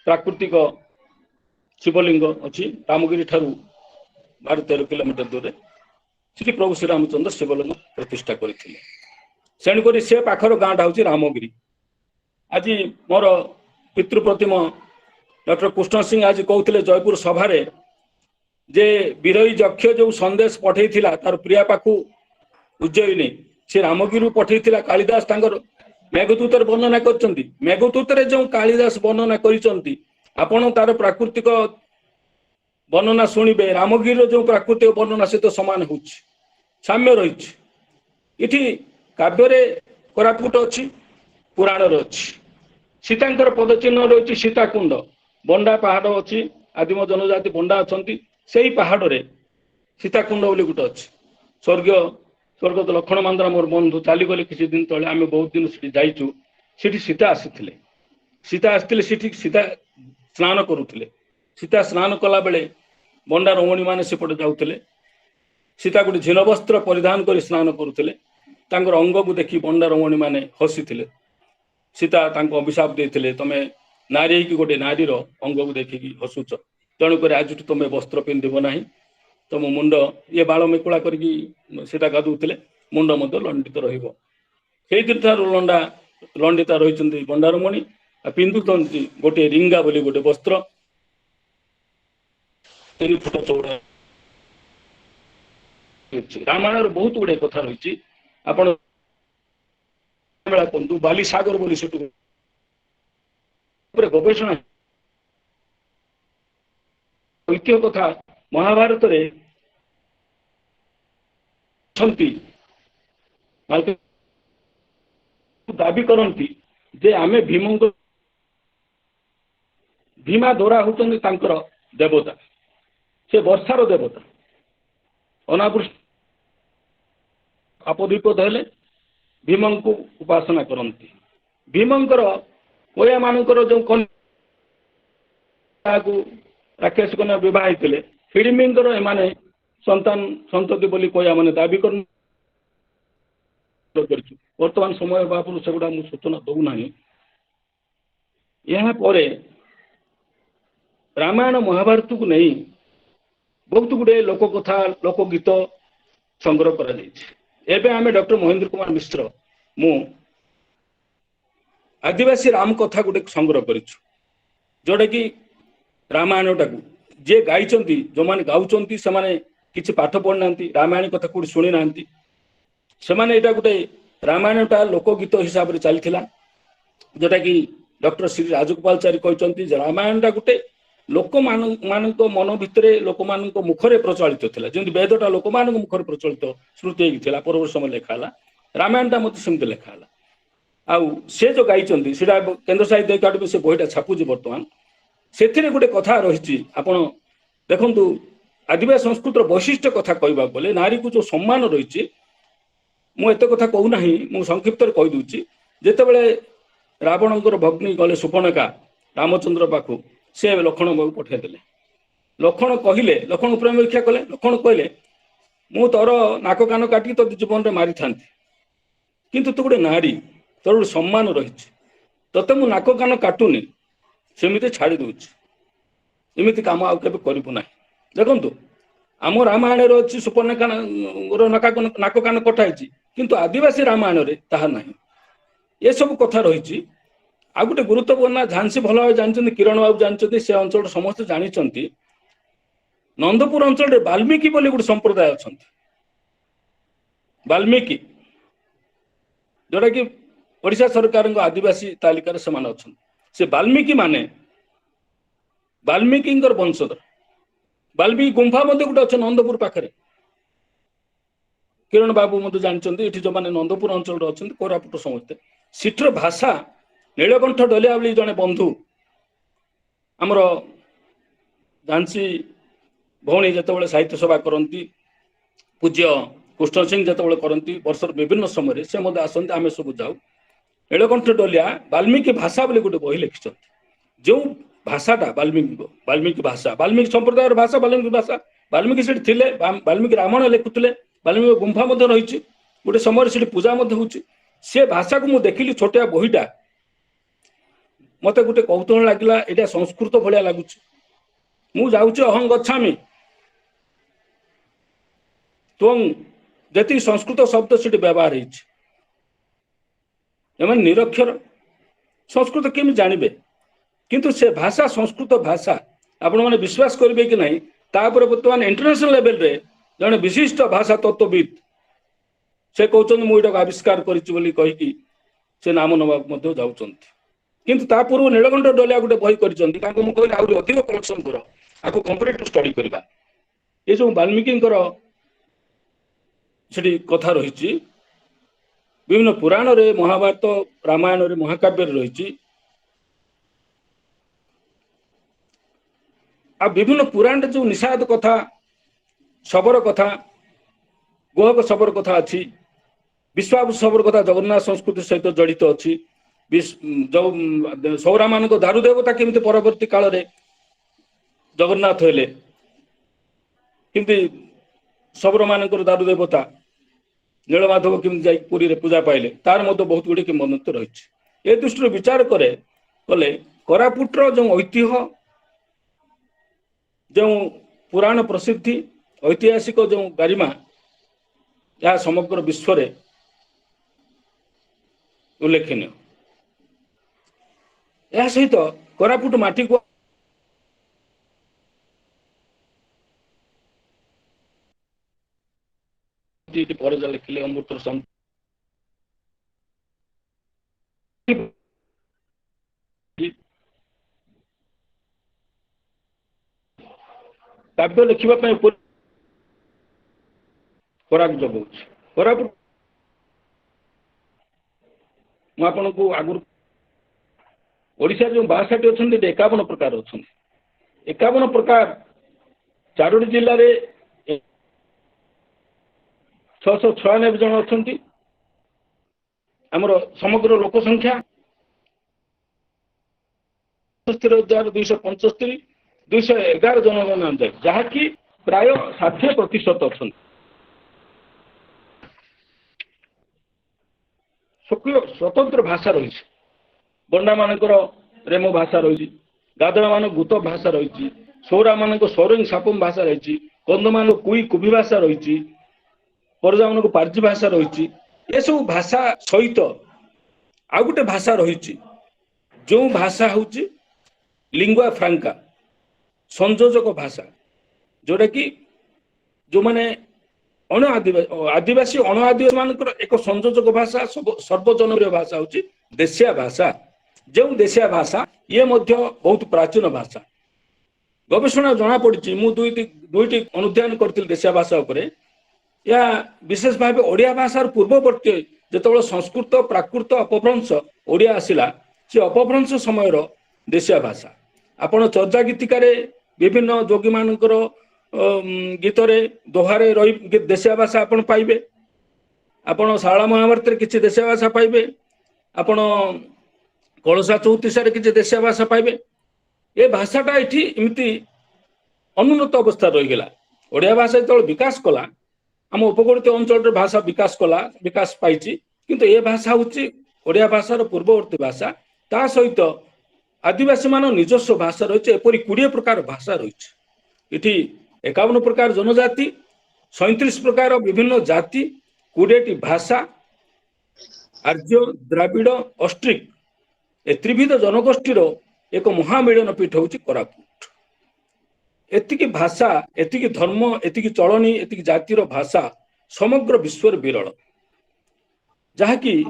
[SPEAKER 6] प्राकृतिक शिवलिंग अच्छी रामगिरी ठारू 12-13 किलोमीटर दूर से प्रभु श्रीरामचंद्र शिवलिंग प्रतिष्ठा करते तेणुक से पाखर गाँटा हूँ रामगिरी आज मोर पितृप्रतिम डॉक्टर कृष्ण सिंह आज कहते जयपुर सभारे जे विरोही यक्ष जो संदेश पठे तार प्रिया पाखु उज्जयिनी से रामगिरी पठे कालिदास मेघदूतर वर्णना कर मेघदूत जो कालिदास वर्णना कर तार प्राकृतिक वर्णना शुणवे रामगिरी जो प्राकृतिक वर्णना से तो सामान हो साम्य रही काव्य कोरापुट अच्छी पुराण अच्छी सीतांकर पदचिन्ह रही सीताकुंड बंडा पहाड़ अच्छी आदिम जनजाति बंडा अच्छा से पहाड़ रे सीताकुंड बोली गोटे अच्छी स्वर्गत लक्ष्मण मांद्रा मोर बंधु चलीगले किसी दिन तले आम बहुत दिन जाइचु सीता आसते सीता स्नान करुले सीता स्नान कला बेले बंडा रमणी मैंने सेपटे जाऊे सीता गोटे झील वस्त्र परिधान कर स्नान करुले अंग को देखी बंडा रमणी मैंने हसी सीता अभिशाप देते तुम नारी कि गोटे नारीर अंग को देखिकी हसुच तेणुक आज तुम वस्त्र पिंधब ना तुम मुंड ये बाल मेकुला करके सीता गाधुले मुंड मत लंडित लंडिता रही बंडा रमणी पिंधुंट गोटे रिंगा बोली गोटे वस्त्र 3 फुट चौड़ा रामायण बहुत गुड़े कथा रही आपण बाली सागर बोली से गवेषणा ऐतिह्य कथा महाभारत रे दाबी करती जे आमे भीमा द्वारा होती देवता से वर्षार देवता अनावृष्टि आपदीपद हेले भीम को उपासना करती भीमंकर कोया मानकर जो राकेश कन्या बहुत हिड़िमीर एमाने संतान संतति बोली कोया माने दाबी कर କରିଛୁ। ବର୍ତ୍ତମାନ ସମୟ ଅଭାବରୁ ସେଗୁଡ଼ା ମୁଁ ସୂଚନା ଦଉନାହିଁ। ଏହା ପରେ ରାମାୟଣ ମହାଭାରତକୁ ନେଇ ବହୁତ ଗୁଡେ ଲୋକ କଥା ଲୋକ ଗୀତ ସଂଗ୍ରହ କରାଯାଇଛି। ଏବେ ଆମେ ଡକ୍ଟର ମହେନ୍ଦ୍ର କୁମାର ମିଶ୍ର ମୁଁ ଆଦିବାସୀ ରାମ କଥା ଗୋଟେ ସଂଗ୍ରହ କରିଛୁ, ଯୋଉଟା କି ରାମାୟଣଟାକୁ ଯିଏ ଗାଇଛନ୍ତି, ଯୋଉମାନେ ଗାଉଛନ୍ତି ସେମାନେ କିଛି ପାଠ ପଢିନାହାନ୍ତି, ରାମାୟଣ କଥା କୋଉଠି ଶୁଣି ନାହାନ୍ତି। ସେମାନେ ଏଇଟା ଗୋଟେ ରାମାୟଣଟା ଲୋକଗୀତ ହିସାବରେ ଚାଲିଥିଲା, ଯୋଉଟା କି ଡକ୍ଟର ଶ୍ରୀ ରାଜଗୋପାଳଚାରୀ କହିଛନ୍ତି ଯେ ରାମାୟଣଟା ଗୋଟେ ଲୋକମାନଙ୍କ ମନ ଭିତରେ ଲୋକମାନଙ୍କ ମୁଖରେ ପ୍ରଚଳିତ ଥିଲା। ଯେମିତି ବେଦଟା ଲୋକମାନଙ୍କ ମୁଖରେ ପ୍ରଚଳିତ ଶ୍ରୁତି ହେଇକି ଥିଲା, ପରବର୍ତ୍ତୀ ସମୟ ଲେଖା ହେଲା, ରାମାୟଣଟା ମଧ୍ୟ ସେମିତି ଲେଖା ହେଲା। ଆଉ ସେ ଯୋଉ ଗାଇଛନ୍ତି ସେଟା କେନ୍ଦ୍ର ସାହିତ୍ୟ ଏକାଡେମୀ ସେ ବହିଟା ଛାପୁଛି ବର୍ତ୍ତମାନ। ସେଥିରେ ଗୋଟେ କଥା ରହିଛି, ଆପଣ ଦେଖନ୍ତୁ ଆଦିବାସୀ ସଂସ୍କୃତିର ବୈଶିଷ୍ଟ୍ୟ କଥା କହିବାକୁ ଗଲେ ନାରୀକୁ ଯୋଉ ସମ୍ମାନ ରହିଛି, ମୁଁ ଏତେ କଥା କହୁନାହିଁ, ମୁଁ ସଂକ୍ଷିପ୍ତରେ କହିଦେଉଛି। ଯେତେବେଳେ ରାବଣଙ୍କର ଭଗ୍ନୀ ଗଲେ ସୁପର୍ଣ୍ଣକା ରାମଚନ୍ଦ୍ର ପାଖକୁ, ସେ ଲକ୍ଷ୍ମଣ ବାବୁ ପଠେଇଦେଲେ। ଲକ୍ଷ୍ମଣ କହିଲେ, ଲକ୍ଷ୍ମଣ ପ୍ରେମ ଭିକ୍ଷା କଲେ। ଲକ୍ଷ୍ମଣ କହିଲେ ମୁଁ ତୋର ନାକ କାନ କାଟିକି ତୋ ଜୀବନରେ ମାରିଥାନ୍ତି, କିନ୍ତୁ ତୁ ଗୋଟେ ନାରୀ, ତୋର ଗୋଟେ ସମ୍ମାନ ରହିଛି, ତତେ ମୁଁ ନାକ କାନ କାଟୁନି, ସେମିତି ଛାଡି ଦଉଛି, ଏମିତି କାମ ଆଉ କେବେ କରିବୁ ନାହିଁ। ଦେଖନ୍ତୁ ଆମ ରାମାୟଣରେ ଅଛି ସୁପର୍ଣ୍ଣକାର ନାକ କାନ କଟା ହେଇଛି, କିନ୍ତୁ ଆଦିବାସୀ ରାମାୟଣରେ ତାହା ନାହିଁ। ଏସବୁ କଥା ରହିଛି। ଆଉ ଗୋଟେ ଗୁରୁତ୍ୱପୂର୍ଣ୍ଣ, ଝାନ୍ସୀ ଭଲ ଭାବେ ଜାଣିଛନ୍ତି, କିରଣ ବାବୁ ଜାଣିଛନ୍ତି, ସେ ଅଞ୍ଚଳର ସମସ୍ତେ ଜାଣିଛନ୍ତି, ନନ୍ଦପୁର ଅଞ୍ଚଳରେ ବାଲ୍ମୀକି ବୋଲି ଗୋଟେ ସମ୍ପ୍ରଦାୟ ଅଛନ୍ତି। ବାଲ୍ମୀକି ଯୋଉଟା କି ଓଡ଼ିଶା ସରକାରଙ୍କ ଆଦିବାସୀ ତାଲିକାରେ ସେମାନେ ଅଛନ୍ତି। ସେ ବାଲ୍ମୀକି ମାନେ ବାଲ୍ମୀକିଙ୍କର ବଂଶଧର। ବାଲ୍ମୀକି ଗୁମ୍ଫା ମଧ୍ୟ ଗୋଟେ ଅଛି ନନ୍ଦପୁର ପାଖରେ, କିରଣ ବାବୁ ମଧ୍ୟ ଜାଣିଛନ୍ତି। ଏଠି ଯୋଉମାନେ ନନ୍ଦପୁର ଅଞ୍ଚଳରେ ଅଛନ୍ତି, କୋରାପୁଟ ସମସ୍ତେ, ସେଠିର ଭାଷା, ନୀଳକଣ୍ଠ ଡଲିଆ ବୋଲି ଜଣେ ବନ୍ଧୁ ଆମର ଝାନ୍ସୀ ଭଉଣୀ ଯେତେବେଳେ ସାହିତ୍ୟ ସଭା କରନ୍ତି, ପୂଜ୍ୟ କୃଷ୍ଣ ସିଂ ଯେତେବେଳେ କରନ୍ତି, ବର୍ଷର ବିଭିନ୍ନ ସମୟରେ ସେ ମଧ୍ୟ ଆସନ୍ତି, ଆମେ ସବୁ ଯାଉ। ନୀଳକଣ୍ଠ ଡଲିଆ ବାଲ୍ମୀକି ଭାଷା ବୋଲି ଗୋଟେ ବହି ଲେଖିଛନ୍ତି। ଯେଉଁ ଭାଷାଟା ବାଲ୍ମୀକି ଭାଷା, ବାଲ୍ମୀକି ସମ୍ପ୍ରଦାୟର ଭାଷା, ବାଲ୍ମୀକି ଭାଷା, ବାଲ୍ମୀକି ସେଠି ଥିଲେ, ବାଲ୍ମୀକି ରାମାୟଣ ଲେଖୁଥିଲେ, ବାଲ୍ମୀକି ଗୁମ୍ଫା ମଧ୍ୟ ରହିଛି, ଗୋଟେ ସମୟରେ ସେଠି ପୂଜା ମଧ୍ୟ ହଉଛି। ସେ ଭାଷାକୁ ମୁଁ ଦେଖିଲି, ଛୋଟିଆ ବହିଟା, ମତେ ଗୋଟେ କୌତୁହଳ ଲାଗିଲା, ଏଇଟା ସଂସ୍କୃତ ଭଳିଆ ଲାଗୁଛି। ମୁଁ ଯାଉଛି ଅହଂ ଗଚ୍ଛାମି ତ୍ୱଂ, ଯେତିକି ସଂସ୍କୃତ ଶବ୍ଦ ସେଠି ବ୍ୟବହାର ହେଇଛି, ଏମାନେ ନିରକ୍ଷର, ସଂସ୍କୃତ କେମିତି ଜାଣିବେ? କିନ୍ତୁ ସେ ଭାଷା ସଂସ୍କୃତ ଭାଷା, ଆପଣମାନେ ବିଶ୍ୱାସ କରିବେ କି ନାହିଁ, ତାପରେ ବର୍ତ୍ତମାନ ଇଣ୍ଟରନ୍ୟାସନାଲ ଲେଭେଲରେ ଜଣେ ବିଶିଷ୍ଟ ଭାଷା ତତ୍ତ୍ୱବିତ୍ ସେ କହୁଛନ୍ତି ମୁଁ ଏଇଟାକୁ ଆବିଷ୍କାର କରିଛି ବୋଲି କହିକି ସେ ନାମ ନେବାକୁ ମଧ୍ୟ ଯାଉଛନ୍ତି। କିନ୍ତୁ ତା ପୂର୍ବରୁ ନୀଳକଣ୍ଠ ଡଲିଆ ଗୋଟେ ବହି କରିଛନ୍ତି, ତାଙ୍କୁ ମୁଁ କହିଲି ଆହୁରି ଅଧିକ କଲେକ୍ସନ କର, ଆକୁ କମ୍ପାରେଟିଭ ଷ୍ଟଡି କରିବା। ଏ ସବୁ ବାଲ୍ମୀକିଙ୍କର ସେଠି କଥା ରହିଛି, ବିଭିନ୍ନ ପୁରାଣରେ, ମହାଭାରତ ରାମାୟଣରେ, ମହାକାବ୍ୟରେ ରହିଛି। ଆଉ ବିଭିନ୍ନ ପୁରାଣରେ ଯୋଉ ନିଷାଦ କଥା, ଶବର କଥା, ଗୋହକ ଶବର କଥା ଅଛି, ବିଶ୍ୱାବସୁ ଶବର କଥା ଜଗନ୍ନାଥ ସଂସ୍କୃତି ସହିତ ଜଡ଼ିତ ଅଛି। ଯୋଉ ସୌରାମାନଙ୍କ ଦାରୁ ଦେବତା କେମିତି ପରବର୍ତ୍ତୀ କାଳରେ ଜଗନ୍ନାଥ ହେଲେ, କେମିତି ଶବର ମାନଙ୍କର ଦାରୁ ଦେବତା ନୀଳମାଧବ କେମିତି ଯାଇକି ପୁରୀରେ ପୂଜା ପାଇଲେ, ତାର ମଧ୍ୟ ବହୁତ ଗୁଡ଼ିଏ କିମ୍ବଦନ୍ତୀ ରହିଛି। ଏ ଦୃଷ୍ଟିରୁ ବିଚାର କଲେ କୋରାପୁଟର ଯେଉଁ ଐତିହ୍ୟ, ଯେଉଁ ପୁରାଣ ପ୍ରସିଦ୍ଧି, ଐତିହାସିକ ଯେଉଁ ଗାରିମା, ଏହା ସମଗ୍ର ବିଶ୍ୱରେ ଉଲ୍ଲେଖନୀୟ। ଏହା ସହିତ କୋରାପୁଟ ମାଟିକୁ ପରଜା ଲେଖିଲେ ଅମୃତର କାବ୍ୟ ଲେଖିବା ପାଇଁ କୋରାପୁଟ ଯୋଗାଉଛି। କୋରାପୁଟ ମୁଁ ଆପଣଙ୍କୁ ଆଗରୁ ଓଡ଼ିଶାରେ ଯେଉଁ 62 ଅଛନ୍ତି, 51 ପ୍ରକାର ଅଛନ୍ତି। 51 ପ୍ରକାର 4ଟି ଜିଲ୍ଲାରେ 696 ଜଣ ଅଛନ୍ତି। ଆମର ସମଗ୍ର ଲୋକ ସଂଖ୍ୟା 275, 211 ଜନଗଣନା, ଯାହାକି ପ୍ରାୟ 60% ଅଛନ୍ତି। स्वतंत्र भाषा रही बंडा मानकर रेमो भाषा रही गाधड़ा मान गुत भाषा रही सौरा मान सौरिंग सापुम भाषा रही कंद मान कुई कुबी भाषा रही परजा मान पार्जी भाषा रही ये सब भाषा सहित आउ गोटे भाषा रही जो भाषा हूँ लिंगुआ फ्रांका संयोजक भाषा जोटा कि जो माने अण आदिवासी अण आदिवासी मानकर एक संयोजक भाषा सर्वजनप्रिय भाषा हूँ देशिया भाषा जो देशिया भाषा ये मध्य बहुत प्राचीन भाषा गवेषणा जना पड़ी मु दुईटी अनुध्यान करती देशिया भाषा उपरे या विशेष भाव ओडिया भाषार पूर्ववर्ती जो संस्कृत प्राकृत अपभ्रंश ओडिया आसिला से अपभ्रंश समय देशिया भाषा आपण चर्चा गीतिकार विभिन्न जोगी मानकर गीत दोहारे रही देशिया भाषा आपण पाइबे आपण शाला महाभारत किसी देशिया भाषा पाइबे आपण कलसा चौतीसा किसी देशिया भाषा पाइबे ये भाषाटा ये इमती अनुन्नत अवस्था रहीगला ओडिया भाषा जो विकास कला आम उपकूलित अंचल भाषा विकास कला विकास पाई किंतु ये भाषा हूँ ओडिया भाषार पूर्ववर्ती भाषा ता सहित आदिवासी मान निजस्व भाषा रही एपरी 20 प्रकार भाषा रही इठी 51 प्रकार जनजाति 37 प्रकार विभिन्न जाति 20टी भाषा आर्य द्राविड़ ऑस्ट्रिक ए त्रिविध जनगोष्ठीर एक महामिलन पीठ हूँ कोरापुट एतिकी भाषा एतिकी धर्म एतिकी चलनी एतिकी जातिर भाषा समग्र विश्वर विरल जहाँकि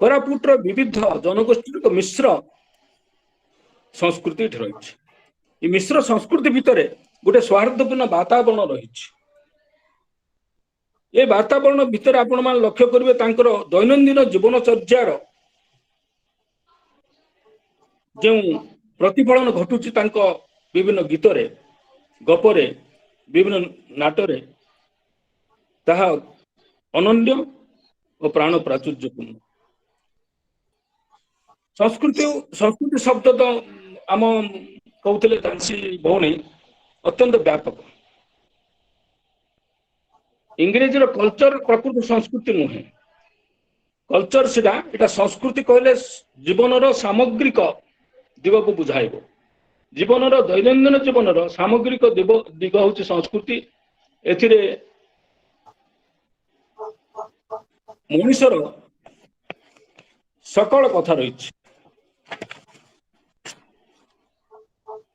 [SPEAKER 6] कोरापुटर विविध जनगोष्ठी मिश्र संस्कृति रही मिश्र संस्कृति भितर गोटे सौहार्दपूर्ण वातावरण रही ये वातावरण भितर आपण मान लक्ष्य करेंगे दैनंदिन जीवनचर्यार जो प्रतिफलन घटुची विभिन्न गीतरे गपरे विभिन्न नाटरे ताहा अनन्य और प्राण प्राचुर्यपूर्ण संस्कृति शब्द तो आम कहते दासी भौणी अत्यंत व्यापक इंग्रेजी कल्चर प्रकृत संस्कृति नुहे कल्चर सीधा एटा संस्कृति कहले जीवन सामग्रिक दिग को बुझाइब जीवन दैनंदिन जीवन सामग्रिक दिग हूँ संस्कृति एथिरे मनुष्यर सकल कथा रही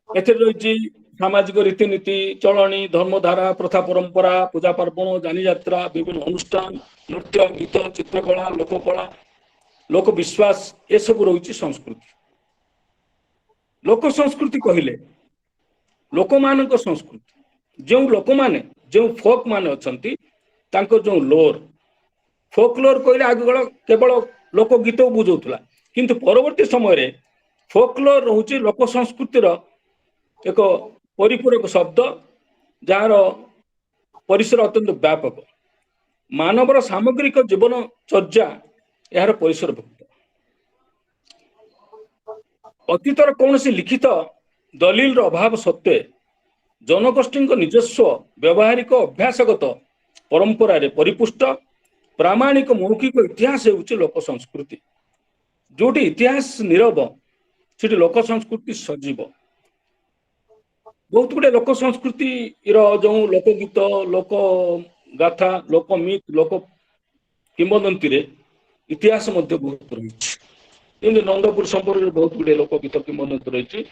[SPEAKER 6] रही सामाजिक रीतिनीति चलनी धर्मधारा प्रथा परंपरा पूजा पार्वण जानी यात्रा विभिन्न अनुष्ठान नृत्य गीत चित्रकला लोककला लोक विश्वास ये सब रही संस्कृति लोक संस्कृति कहले लोक मान संस्कृति जो लोक माने जो फोक माने अच्छंती तांको जो लोर फोकलोर कहले आगे केवल लोक गीत बुझौला किंतु परवर्ती समय फोकलोर रोचे लोक संस्कृतिर एक परिपूरक शब्द जार परिसर अत्यंत व्यापक मानवर सामग्रिक जीवन चर्या यार परिसर भुक्त अतीतर कौन सी लिखित दलिल अभाव सत्वे जनगोष्ठी निजस्व व्यावहारिक अभ्यासगत परंपरा परिपुष्ट प्रामाणिक मौखिक इतिहास होउछि लोक संस्कृति जोटी इतिहास नीरव से लोक संस्कृति सजीव बहुत गुड़े लोक संस्कृति जो लोकगीत लोक गाथा लोक मिथ लोक किंवदंती इतिहास मध्य बहुत रही नंदपुर संपर्क में बहुत गुड़े लोकगीत किंवदंती रही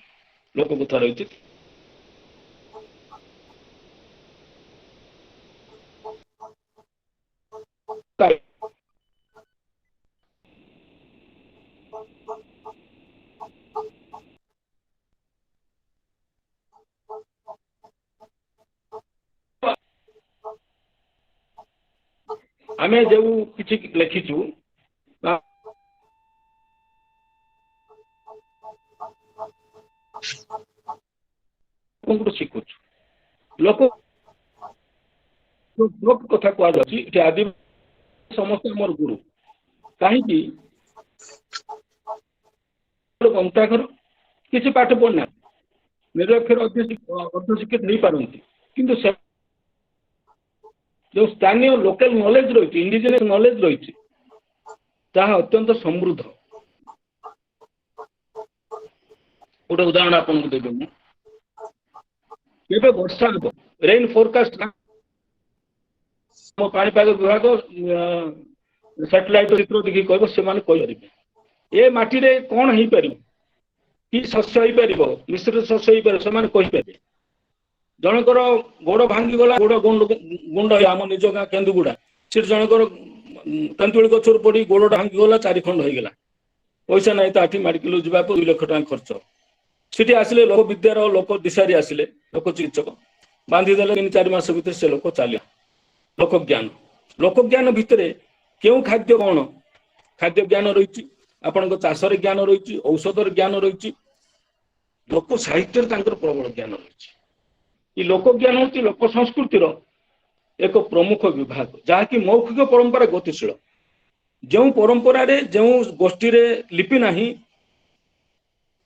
[SPEAKER 6] लोककथा रही आमे जो किछि लिखिछु शिखुछु लोक लोक कथा कह जाछि आदि समस्त मोर गुरु कहीं गंताघर किसी पाठ पढ़ना निरक्षर अर्धशिक्षित नहीं पारती किंतु जो स्थानीय लोकल नॉलेज रही इंडिजिनियस नॉलेज रही ତାହା ଅତ୍ୟନ୍ତ ସମୃଦ୍ଧ। ଗୋଟେ ଉଦାହରଣ ଆପଣଙ୍କୁ ଦେବି ମୁଁ। କେବେ ବର୍ଷା ହେବ ରେନ୍ ଫୋରକାଷ୍ଟ ଆମ ପାଣିପାଗ ବିଭାଗ ସାଟେଲାଇଟ ଚିତ୍ର ଦେଖିକି କହିବ, ସେମାନେ କହିପାରିବେ ଏ ମାଟିରେ କଣ ହେଇପାରିବ, କି ଶସ୍ୟ ହେଇପାରିବ, ମିଶ୍ର ଶସ୍ୟ ହେଇପାରିବ, ସେମାନେ କହିପାରିବେ। ଜଣଙ୍କର ଗୋଡ ଭାଙ୍ଗିଗଲା, ଗୋଡ ଗୁଣ୍ଡ ଆମ ନିଜ ଗାଁ କେନ୍ଦୁଗୁଡା, ସେଠି ଜଣଙ୍କର ତେନ୍ତୁଳି ଗଛରୁ ପଡି ଗୋଡ ଭାଙ୍ଗିଗଲା, 4 ଖଣ୍ଡ ହେଇଗଲା। ପଇସା ନାହିଁ ତାଠି ମେଡିକାଲ ଯିବାକୁ 2 ଲକ୍ଷ ଟଙ୍କା ଖର୍ଚ୍ଚ। ସେଠି ଆସିଲେ ଲୋକ ବିଦ୍ୟାର ଲୋକ ଦିଶାରୀ ଆସିଲେ, ଲୋକ ଚିକିତ୍ସକ ବାନ୍ଧିଦେଲେ, 3-4 ମାସ ଭିତରେ ସେ ଲୋକ ଚାଲିଲା। ଲୋକଜ୍ଞାନ ଭିତରେ କେଉଁ ଖାଦ୍ୟ କଣ, ଖାଦ୍ୟ ଜ୍ଞାନ ରହିଛି, ଆପଣଙ୍କ ଚାଷରେ ଜ୍ଞାନ ରହିଛି, ଔଷଧର ଜ୍ଞାନ ରହିଛି, ଲୋକ ସାହିତ୍ୟରେ ତାଙ୍କର ପ୍ରବଳ ଜ୍ଞାନ ରହିଛି। ଏ ଲୋକ ଜ୍ଞାନ ହେଉଛି ଲୋକ ସଂସ୍କୃତିର ଏକ ପ୍ରମୁଖ ବିଭାଗ, ଯାହାକି ମୌଖିକ ପରମ୍ପରା ଗତିଶୀଳ। ଯେଉଁ ପରମ୍ପରାରେ ଯେଉଁ ଗୋଷ୍ଠୀରେ ଲିପି ନାହିଁ,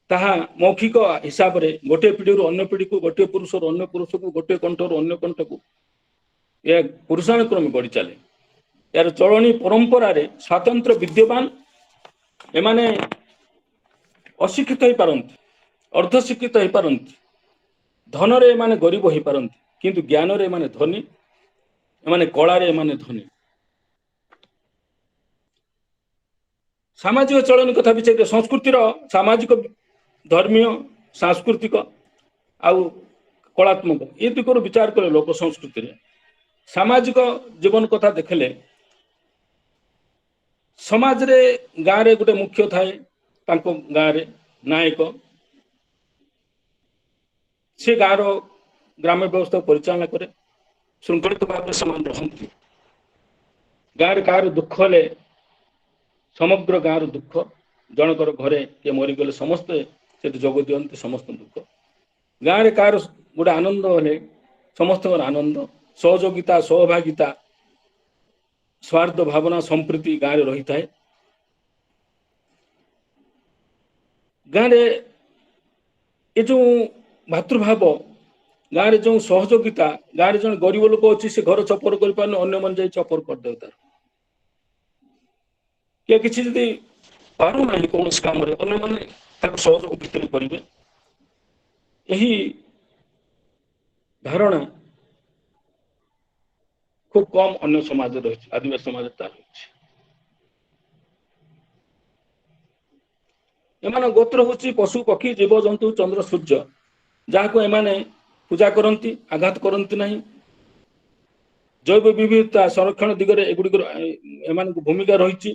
[SPEAKER 6] ତାହା ମୌଖିକ ହିସାବରେ ଗୋଟିଏ ପିଢ଼ିରୁ ଅନ୍ୟ ପିଢ଼ିକୁ, ଗୋଟିଏ ପୁରୁଷରୁ ଅନ୍ୟ ପୁରୁଷକୁ, ଗୋଟିଏ କଣ୍ଠରୁ ଅନ୍ୟ କଣ୍ଠକୁ ଏହା ପୁରୁଷାನುକ୍ରମେ ଗଢ଼ି ଚାଲେ। ଏହାର ଚଳଣି ପରମ୍ପରାରେ ସ୍ୱାତନ୍ତ୍ର ବିଦ୍ୟମାନ। ଏମାନେ ଅଶିକ୍ଷିତ ହେଇପାରନ୍ତି, ଅର୍ଦ୍ଧଶିକ୍ଷିତ ହେଇପାରନ୍ତି, ଧନରେ ଏମାନେ ଗରିବ ହେଇପାରନ୍ତି, କିନ୍ତୁ ଜ୍ଞାନରେ ଏମାନେ ଧନୀ, ଏମାନେ କଳାରେ ଏମାନେ ଧନୀ। ସାମାଜିକ ଚଳଣି କଥା ବିଚାର, ସଂସ୍କୃତିର ସାମାଜିକ, ଧର୍ମୀୟ, ସାଂସ୍କୃତିକ ଆଉ କଳାତ୍ମକ ଏ ଦିଗରୁ ବିଚାର କଲେ ଲୋକ ସଂସ୍କୃତିରେ ସାମାଜିକ ଜୀବନ କଥା ଦେଖିଲେ, ସମାଜରେ ଗାଁରେ ଗୋଟେ ମୁଖ୍ୟ ଥାଏ, ତାଙ୍କ ଗାଁରେ ନାୟକ, ସେ ଗାଁର ଗ୍ରାମ୍ୟ ବ୍ୟବସ୍ଥା ପରିଚାଳନା କରେ, ଶୃଙ୍ଖଳିତ ଭାବରେ ସେମାନେ ରହନ୍ତି। ଗାଁରେ କାହାର ଦୁଃଖ ହେଲେ ସମଗ୍ର ଗାଁର ଦୁଃଖ, ଜଣଙ୍କର ଘରେ କିଏ ମରିଗଲେ ସମସ୍ତେ ସେଠି ଯୋଗ ଦିଅନ୍ତି, ସମସ୍ତ ଦୁଃଖ। ଗାଁରେ କାହାର ଗୋଟେ ଆନନ୍ଦ ହେଲେ ସମସ୍ତଙ୍କର ଆନନ୍ଦ, ସହଯୋଗିତା, ସହଭାଗିତା, ସ୍ୱାର୍ଥ ଭାବନା, ସମ୍ପ୍ରୀତି ଗାଁରେ ରହିଥାଏ। ଗାଁରେ ଏ ଯେଉଁ ଭାତୃଭାବ, ଗାଁରେ ଯେଉଁ ସହଯୋଗିତା, ଗାଁରେ ଜଣେ ଗରିବ ଲୋକ ଅଛି, ସେ ଘର ଚପର କରିପାରୁନି, ଅନ୍ୟମାନେ ଯାଇ ଚପର କରିଦେବେ ତାର। କିଏ କିଛି ଯଦି ପାରୁନାହିଁ କୌଣସି କାମରେ, ଅନ୍ୟମାନେ ତାକୁ ସହଯୋଗ ଭିତରେ କରିବେ। ଏହି ଧାରଣା খুব কম অন্য সমাজে রয়েছে, আদিবাসী সমাজে তা রয়েছে। ଏମାନଙ୍କ ଗୋତ୍ର ହେଉଛି ପଶୁ, ପକ୍ଷୀ, ଜୀବଜନ୍ତୁ, ଚନ୍ଦ୍ର, ସୂର୍ଯ୍ୟ, ଯାହାକୁ ଏମାନେ ପୂଜା କରନ୍ତି, ଆଘାତ କରନ୍ତି ନାହିଁ। ଜୈବ ବିବିଧତା ସଂରକ୍ଷଣ ଦିଗରେ ଏଗୁଡ଼ିକର ଏମାନଙ୍କ ଭୂମିକା ରହିଛି।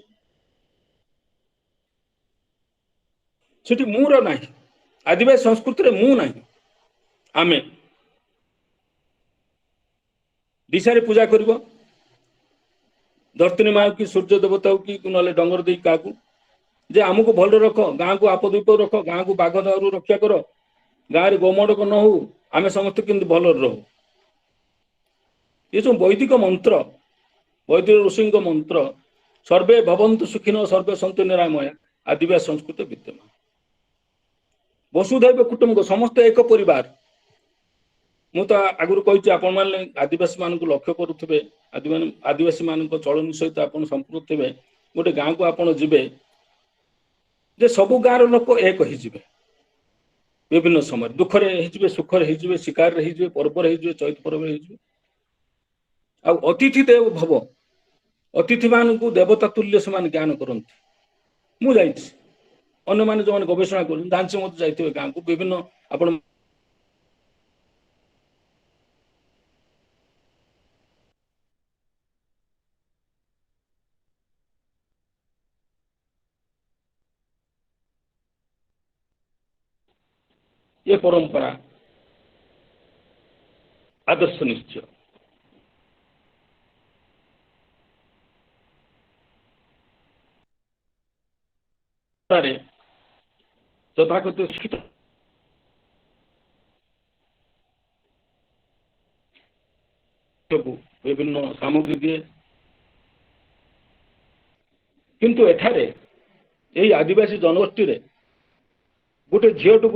[SPEAKER 6] ସେଠି ମୁଁର ନାହିଁ, ଆଦିବାସୀ ସଂସ୍କୃତିରେ ମୁଁ ନାହିଁ। ଆମେ ଦିଶାରେ ପୂଜା କରିବ, ଧରତିନୀ ମା କି ସୂର୍ଯ୍ୟ ଦେବତା କି ନହେଲେ ଡଙ୍ଗର ଦେଇ କାହାକୁ, ଯେ ଆମକୁ ଭଲରେ ରଖ, ଗାଁକୁ ଆପଦ ବିପଦ ରଖ, ଗାଁକୁ ବାଘ ଦାଉରୁ ରକ୍ଷା କର, ଗାଁରେ ଗୋମଡକ ନ ହଉ, ଆମେ ସମସ୍ତେ କିନ୍ତୁ ଭଲରେ ରହୁ। ଏ ଯେଉଁ ବୈଦିକ ମନ୍ତ୍ର, ବୈଦିକ ଋଷିଙ୍କ ମନ୍ତ୍ର, ସର୍ବେ ଭବନ୍ତୁ ସୁଖିନଃ ସର୍ବେ ସନ୍ତୁ ନିରାମୟା, ଆଦିବାସୀ ସଂସ୍କୃତି ବିଦ୍ୟମାନ। ବସୁଧୈବ କୁଟୁମ୍ବକ, ସମସ୍ତେ ଏକ ପରିବାର। ମୁଁ ତ ଆଗରୁ କହିଛି, ଆପଣମାନେ ଆଦିବାସୀ ମାନଙ୍କୁ ଲକ୍ଷ୍ୟ କରୁଥିବେ, ଆଦିବାସୀ ମାନଙ୍କ ଚଳନି ସହିତ ଆପଣ ସମ୍ପୃକ୍ତ ଥିବେ। ଗୋଟେ ଗାଁକୁ ଆପଣ ଯିବେ, ଯେ ସବୁ ଗାଁର ଲୋକ ଏକ ହେଇଯିବେ, ବିଭିନ୍ନ ସମୟରେ ଦୁଃଖରେ ହେଇଯିବେ, ସୁଖରେ ହେଇଯିବେ, ଶିକାରରେ ହେଇଯିବେ, ପର୍ବରେ ହେଇଯିବେ, ଚୈତ ପର୍ବରେ ହେଇଯିବେ। ଆଉ ଅତିଥି ଦେବ ଭବ, ଅତିଥି ମାନଙ୍କୁ ଦେବତା ତୁଲ୍ୟ ସେମାନେ ଜ୍ଞାନ କରନ୍ତି। ମୁଁ ଯାଇଛି, ଅନ୍ୟମାନେ ଯୋଉମାନେ ଗବେଷଣା କରୁଛନ୍ତି ଜାଣିଛି, ମତେ ଯାଇଥିବେ ଗାଁକୁ, ବିଭିନ୍ନ ଆପଣ ये परंपरा आदर्श निश्चय। तथाकथित शिक्षित विभिन्न सामग्री दिए, किंतु एठारे यही आदिवासी जनगोष्ठी रे गोटे झीटू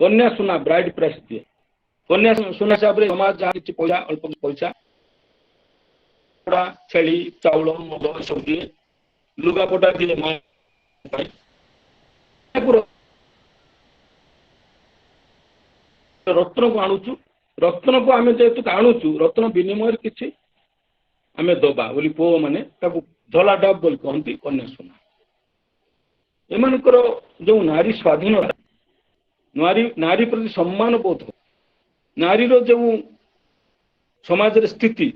[SPEAKER 6] कन्या सुना ब्राइड प्राइस दिए। कन्या सुना हिसाब से समाज जहाँ पैसा अल्प पैसा କୁକୁଡ଼ା ଛେଳି ଚାଉଳ ମଦ ସବୁ ଦିଏ, ଲୁଗାପଟା ଦିଏ ମା ପାଇଁ। ରତ୍ନକୁ ଆଣୁଛୁ, ରତ୍ନକୁ ଆମେ ଯେହେତୁ ଆଣୁଛୁ ରତ୍ନ ବିନିମୟରେ କିଛି ଆମେ ଦବା ବୋଲି ପୁଅ ମାନେ ତାକୁ ଧଳା ଡବ ବୋଲି କହନ୍ତି, କନ୍ୟା ସୁନା। ଏମାନଙ୍କର ଯୋଉ ନାରୀ ସ୍ୱାଧୀନତା, ନାରୀ ପ୍ରତି ସମ୍ମାନ ବୋଧ, ନାରୀର ଯେଉଁ ସମାଜରେ ସ୍ଥିତି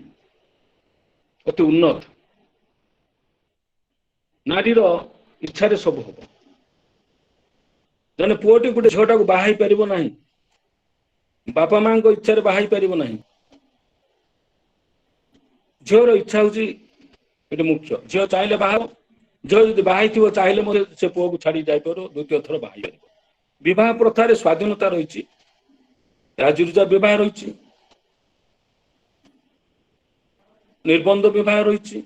[SPEAKER 6] ଅତି ଉନ୍ନତ, ନାରୀର ଇଚ୍ଛାରେ ସବୁ ହବ। ଜଣେ ପୁଅଟି ଗୋଟେ ଝିଅଟାକୁ ବାହା ହେଇ ପାରିବ ନାହିଁ, ବାପା ମାଙ୍କ ଇଚ୍ଛାରେ ବାହା ହେଇ ପାରିବ ନାହିଁ। ଝିଅର ଇଚ୍ଛା ହଉଛି ଏଠି ମୁଖ୍ୟ। ଝିଅ ଚାହିଁଲେ ବାହା ହେବ, ଝିଅ ଯଦି ବାହା ହେଇଥିବ ଚାହିଁଲେ ମଧ୍ୟ ସେ ପୁଅକୁ ଛାଡି ଯାଇପାରିବ, ଦ୍ୱିତୀୟ ଥର ବାହା ହେଇପାରିବ। ବିବାହ ପ୍ରଥାରେ ସ୍ୱାଧୀନତା ରହିଛି, ରାଜୁରୁଜା ବିବାହ ରହିଛି, ନିର୍ବନ୍ଧ ବିବାହ ରହିଛି,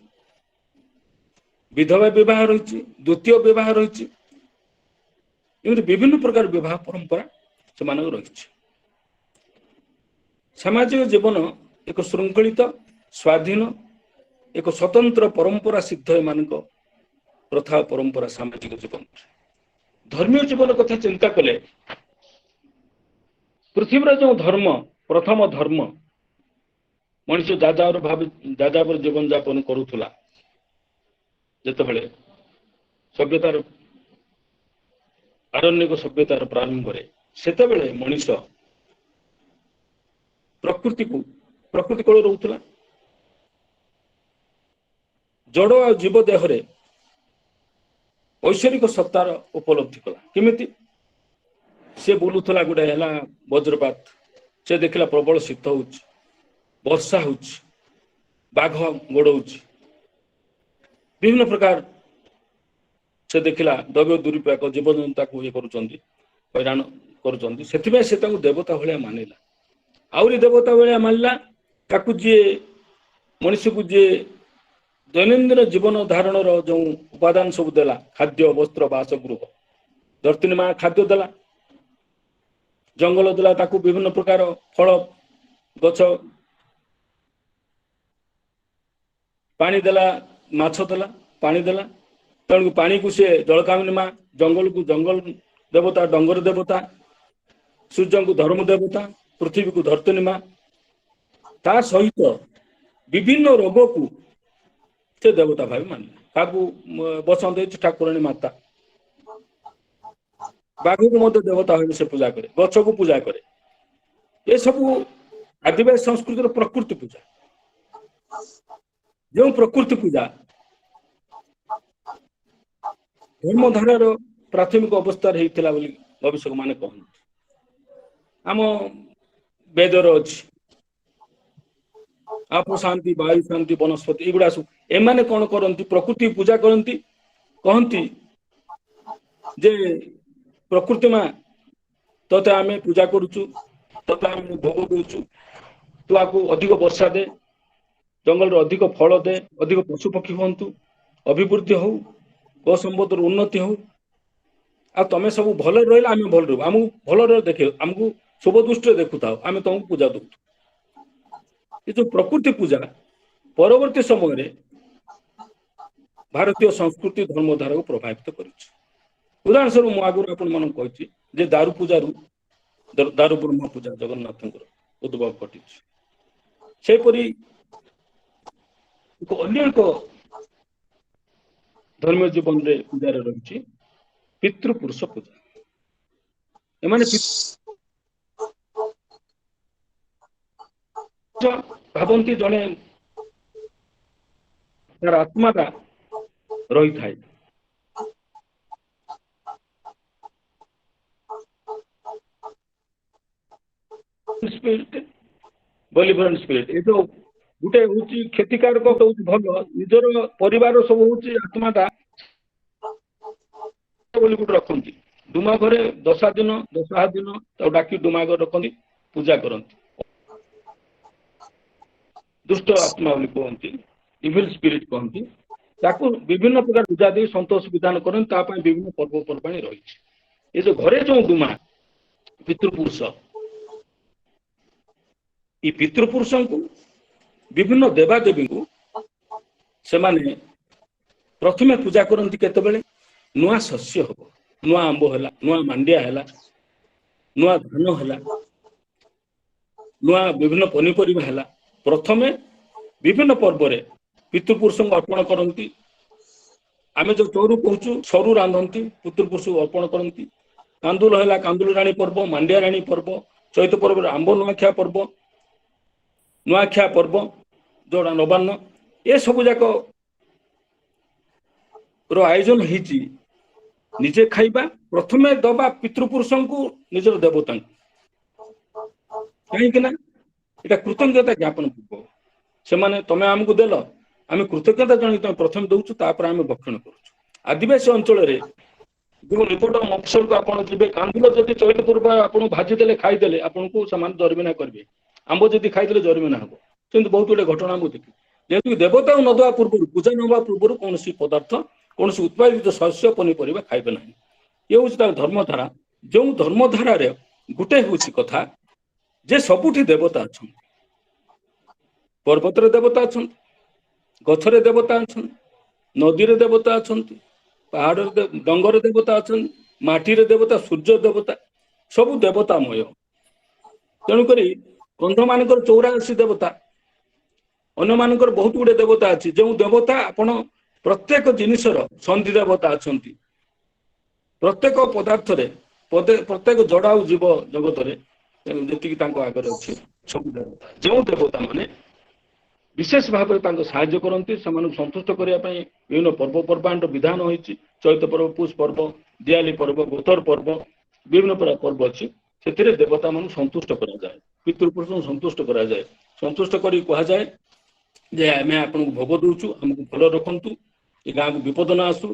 [SPEAKER 6] ବିଧବା ବିବାହ ରହିଛି, ଦ୍ୱିତୀୟ ବିବାହ ରହିଛି, ଏମିତି ବିଭିନ୍ନ ପ୍ରକାର ବିବାହ ପରମ୍ପରା ସେମାନଙ୍କ ରହିଛି। ସାମାଜିକ ଜୀବନ ଏକ ଶୃଙ୍ଖଳିତ, ସ୍ୱାଧୀନ, ଏକ ସ୍ୱତନ୍ତ୍ର ପରମ୍ପରା ସିଦ୍ଧ ଏମାନଙ୍କ ପ୍ରଥା ପରମ୍ପରା ସାମାଜିକ ଜୀବନ। ଧର୍ମୀୟ ଜୀବନ କଥା ଚିନ୍ତା କଲେ ପୃଥିବୀର ଯେଉଁ ଧର୍ମ, ପ୍ରଥମ ଧର୍ମ ମଣିଷ ଯାଯାବର ଜୀବନ ଯାପନ କରୁଥିଲା, ଯେତେବେଳେ ସଭ୍ୟତାର ଆରଣ୍ୟକ ସଭ୍ୟତାର ପ୍ରାରମ୍ଭରେ, ସେତେବେଳେ ମଣିଷ ପ୍ରକୃତି କୋଳରେ ରହୁଥିଲା। ଜଡ ଆଉ ଜୀବ ଦେହରେ ଐଶ୍ୱରିକ ସତ୍ତାର ଉପଲବ୍ଧି କଲା। କେମିତି? ସେ ବୁଲୁଥିଲା, ଗୋଟେ ହେଲା ବଜ୍ରପାତ, ସେ ଦେଖିଲା ପ୍ରବଳ ଶୀତ ହଉଛି, ବର୍ଷା ହଉଛି, ବାଘ ଗୋଡଉଛି, ବିଭିନ୍ନ ପ୍ରକାର ସେ ଦେଖିଲା ଦ୍ରବ୍ୟ ଦୁରୁପଯୋଗ, ଜୀବଜନ୍ତୁ ତାକୁ ଇଏ କରୁଛନ୍ତି, ହଇରାଣ କରୁଛନ୍ତି। ସେଥିପାଇଁ ସେ ତାଙ୍କୁ ଦେବତା ଭଳିଆ ମାନିଲା। ଆହୁରି ଦେବତା ଭଳିଆ ମାନିଲା ତାକୁ, ଯିଏ ମଣିଷକୁ ଯିଏ ଦୈନନ୍ଦିନ ଜୀବନ ଧାରଣର ଯେଉଁ ଉପାଦାନ ସବୁ ଦେଲା, ଖାଦ୍ୟ, ବସ୍ତ୍ର, ବାସଗୃହ। ଧରତୀ ମା ଖାଦ୍ୟ ଦେଲା, ଜଙ୍ଗଲ ଦେଲା ତାକୁ, ବିଭିନ୍ନ ପ୍ରକାର ଫଳ ଗଛ, ପାଣି ଦେଲା, ମାଛ ଦେଲା, ପାଣି ଦେଲା। ତେଣୁ ପାଣିକୁ ସେ ଜଳକାମିନୀ ମା, ଜଙ୍ଗଲକୁ ଜଙ୍ଗଲ ଦେବତା, ଡଙ୍ଗର ଦେବତା, ସୂର୍ଯ୍ୟଙ୍କୁ ଧର୍ମ ଦେବତା, ପୃଥିବୀକୁ ଧର୍ତନୀ ମା। ତା ସହିତ ବିଭିନ୍ନ ରୋଗକୁ ସେ ଦେବତା ଭାବେ ମାନିଲେ। କାହାକୁ ବସନ୍ତ ହେଇଛି, ଠାକୁରାଣୀ ମାତା। ବାଘକୁ ମଧ୍ୟ ଦେବତା ଭାବେ ସେ ପୂଜା କରେ, ଗଛକୁ ପୂଜା କରେ। ଏସବୁ ଆଦିବାସୀ ସଂସ୍କୃତିର ପ୍ରକୃତି ପୂଜା। ଯେଉଁ ପ୍ରକୃତି ପୂଜା ଧର୍ମଧାରାର ପ୍ରାଥମିକ ଅବସ୍ଥାରେ ହେଇଥିଲା ବୋଲି ଗବେଷକ ମାନେ କହନ୍ତି। ଆମ ବେଦର ଅଛି ଆପୁ ଶାନ୍ତି, ବାୟୁ ଶାନ୍ତି, ବନସ୍ପତି, ଏଗୁଡା ସବୁ। ଏମାନେ କଣ କରନ୍ତି? ପ୍ରକୃତି ପୂଜା କରନ୍ତି। କହନ୍ତି ଯେ ପ୍ରକୃତି ମା, ତତେ ଆମେ ପୂଜା କରୁଛୁ, ତତେ ଆମେ ଭୋଗ ଦଉଛୁ, ତୁ ଆକୁ ଅଧିକ ବର୍ଷା ଦେ, ଜଙ୍ଗଲରେ ଅଧିକ ଫଳ ଦେ, ଅଧିକ ପଶୁ ପକ୍ଷୀ ହୁଅନ୍ତୁ, ଅଭିବୃଦ୍ଧି ହଉ, ଗୋ ସମ୍ପଦର ଉନ୍ନତି ହଉ, ଆଉ ତମେ ସବୁ ଭଲରେ ରହିଲେ ଆମେ ଭଲ ରହିବୁ, ଆମକୁ ଭଲରେ ଦେଖିବ, ଆମକୁ ଶୁଭ ଦୃଷ୍ଟିରେ ଦେଖୁଥାଉ, ଆମେ ତମକୁ ପୂଜା ଦଉଛୁ। ଏ ଯୋଉ ପ୍ରକୃତି ପୂଜା ପରବର୍ତ୍ତୀ ସମୟରେ ଭାରତୀୟ ସଂସ୍କୃତି ଧର୍ମଧାରାକୁ ପ୍ରଭାବିତ କରିଛି। ଉଦାହରଣ ସ୍ୱରୂପ ମୁଁ ଆଗରୁ ଆପଣମାନଙ୍କୁ କହିଛି ଯେ ଦାରୁ ପୂଜାରୁ ଦାରୁ ବ୍ରହ୍ମ ପୂଜା ଜଗନ୍ନାଥଙ୍କର ଉଦ୍ଭବ ଘଟିଛି। ସେହିପରି ଅନ୍ୟ ଏକ ଧର୍ମୀୟ ଜୀବନରେ ପୂଜାରେ ରହିଛି ପିତୃପୁରୁଷ ପୂଜା। ଏମାନେ ଭାବନ୍ତି ଜଣେ ତାର ଆତ୍ମାଟା ରହିଥାଏ, ବଲିଭରଣ୍ଟ ସ୍ପିରିଟ। ଏ ଯୋଉ ଗୋଟେ ହଉଛି କ୍ଷତିକାରକ, ହଉଛି ଭଲ, ନିଜର ପରିବାର ସବୁ ହଉଛି ଆତ୍ମାଟା ବୋଲି ଗୋଟେ ରଖନ୍ତି। ଡୁମା ଘରେ ଦଶା ଦିନ ତାକୁ ଡାକି ଡୁମା ଘରେ ରଖନ୍ତି, ପୂଜା କରନ୍ତି। ଦୁଷ୍ଟ ଆତ୍ମା ବୋଲି କୁହନ୍ତି, ଇଭିଲ ସ୍ପିରିଟ କହନ୍ତି। ତାକୁ ବିଭିନ୍ନ ପ୍ରକାର ପୂଜା ଦେଇ ସନ୍ତୋଷ ବିଧାନ କରନ୍ତି। ତା ପାଇଁ ବିଭିନ୍ନ ପର୍ବପର୍ବାଣି ରହିଛି। ଏ ଯୋଉ ଘରେ ଯୋଉ ଡୁମା ପିତୃପୁରୁଷ, ଏ ପିତୃପୁରୁଷଙ୍କୁ ବିଭିନ୍ନ ଦେବାଦେବୀଙ୍କୁ ସେମାନେ ପ୍ରଥମେ ପୂଜା କରନ୍ତି କେତେବେଳେ ନୂଆ ଶସ୍ୟ ହବ, ନୂଆ ଆମ୍ବ ହେଲା, ନୂଆ ମାଣ୍ଡିଆ ହେଲା, ନୂଆ ଧାନ ହେଲା, ନୂଆ ବିଭିନ୍ନ ପନିପରିବା ହେଲା, ପ୍ରଥମେ ବିଭିନ୍ନ ପର୍ବରେ ପିତୃପୁରୁଷଙ୍କୁ ଅର୍ପଣ କରନ୍ତି। ଆମେ ଯୋଉ ଚୋରୁ କହୁଛୁ ସରୁ ରାନ୍ଧନ୍ତି, ପିତୃପୁରୁଷଙ୍କୁ ଅର୍ପଣ କରନ୍ତି। କାନ୍ଦୁଲ ହେଲା କାନ୍ଦୁଲ ରାଣୀ ପର୍ବ, ମାଣ୍ଡିଆ ରାଣୀ ପର୍ବ, ଚୈତ ପର୍ବରେ ଆମ୍ବ ନୂଆଖିଆ ପର୍ବ, ନୂଆଖିଆ ପର୍ବ ଯୋଉଟା ନବାନ୍ନ, ଏ ସବୁ ଯାକ ର ଆୟୋଜନ ହେଇଛି। ନିଜେ ଖାଇବା, ପ୍ରଥମେ ଦବା ପିତୃପୁରୁଷଙ୍କୁ, ନିଜର ଦେବତାଙ୍କୁ। କାହିଁକି ନା ଏଇଟା କୃତଜ୍ଞତା ଜ୍ଞାପନ ପୂର୍ବ। ସେମାନେ ତମେ ଆମକୁ ଦେଲ, ଆମେ କୃତଜ୍ଞତା ଜଣେଇ ତମେ ପ୍ରଥମେ ଦଉଛୁ, ତାପରେ ଆମେ ଭକ୍ଷଣ କରୁଛୁ। ଆଦିବାସୀ ଅଞ୍ଚଳରେ ଯୋଉ ନିକଟ ମଫସଲକୁ ଆପଣ ଯିବେ, କାନ୍ଦୁଲ ଯଦି ଚୈତ ପୂର୍ବ ଆପଣଙ୍କୁ ଭାଜିଦେଲେ ଖାଇଦେଲେ, ଆପଣଙ୍କୁ ସେମାନେ ଜରିମାନା କରିବେ। ଆମ୍ବ ଯଦି ଖାଇଦେଲେ ଜରିମାନା ହବ। ସେମିତି ବହୁତ ଗୁଡେ ଘଟଣା ମୁଁ ଦେଖି। ଯେହେତୁ ଦେବତାକୁ ନ ଦେବା ପୂର୍ବରୁ, ପୂଜା ନ ହେବା ପୂର୍ବରୁ କୌଣସି ପଦାର୍ଥ, କୌଣସି ଉତ୍ପାଦିତ ଶସ୍ୟ ପନିପରିବା ଖାଇବେ ନାହିଁ। ଇଏ ହଉଛି ତାର ଧର୍ମଧାରା। ଯେଉଁ ଧର୍ମଧାରାରେ ଗୋଟେ ହଉଛି କଥା ଯେ ସବୁଠି ଦେବତା ଅଛନ୍ତି। ପର୍ବତରେ ଦେବତା ଅଛନ୍ତି, ଗଛରେ ଦେବତା ଅଛନ୍ତି, ନଦୀରେ ଦେବତା ଅଛନ୍ତି, ପାହାଡରେ ଡଙ୍ଗରେ ଦେବତା ଅଛନ୍ତି, ମାଟିରେ ଦେବତା, ସୂର୍ଯ୍ୟ ଦେବତା, ସବୁ ଦେବତାମୟ। ତେଣୁକରି କନ୍ଧମାନଙ୍କର 84 ଦେବତା, ଅନ୍ୟମାନଙ୍କର ବହୁତ ଗୁଡେ ଦେବତା ଅଛି। ଯେଉଁ ଦେବତା ଆପଣ ପ୍ରତ୍ୟେକ ଜିନିଷର ସନ୍ଧି ଦେବତା ଅଛନ୍ତି। ପ୍ରତ୍ୟେକ ପଦାର୍ଥରେ, ପ୍ରତ୍ୟେକ ଜଡ ଆଉ ଜୀବ ଜଗତରେ ଯେତିକି ତାଙ୍କ ଆଗରେ ଅଛି ସବୁ ଦେବତା। ଯେଉଁ ଦେବତା ମାନେ ବିଶେଷ ଭାବରେ ତାଙ୍କୁ ସାହାଯ୍ୟ କରନ୍ତି, ସେମାନଙ୍କୁ ସନ୍ତୁଷ୍ଟ କରିବା ପାଇଁ ବିଭିନ୍ନ ପର୍ବପର୍ବାଣିର ବିଧାନ ହୋଇଛି। ଚୈତ ପର୍ବ, ପୁଷ ପର୍ବ, ଦିଆଲି ପର୍ବ, ଗୋତର ପର୍ବ, ବିଭିନ୍ନ ପ୍ରକାର ପର୍ବ ଅଛି। ସେଥିରେ ଦେବତା ମାନଙ୍କୁ ସନ୍ତୁଷ୍ଟ କରାଯାଏ, ପିତୃପୁରୁଷଙ୍କୁ ସନ୍ତୁଷ୍ଟ କରାଯାଏ। ସନ୍ତୁଷ୍ଟ କରି କୁହାଯାଏ ଯେ ଆମେ ଆପଣଙ୍କୁ ଭୋଗ ଦଉଛୁ, ଆମକୁ ଭଲ ରଖନ୍ତୁ, ଏ ଗାଁକୁ ବିପଦ ନ ଆସୁ,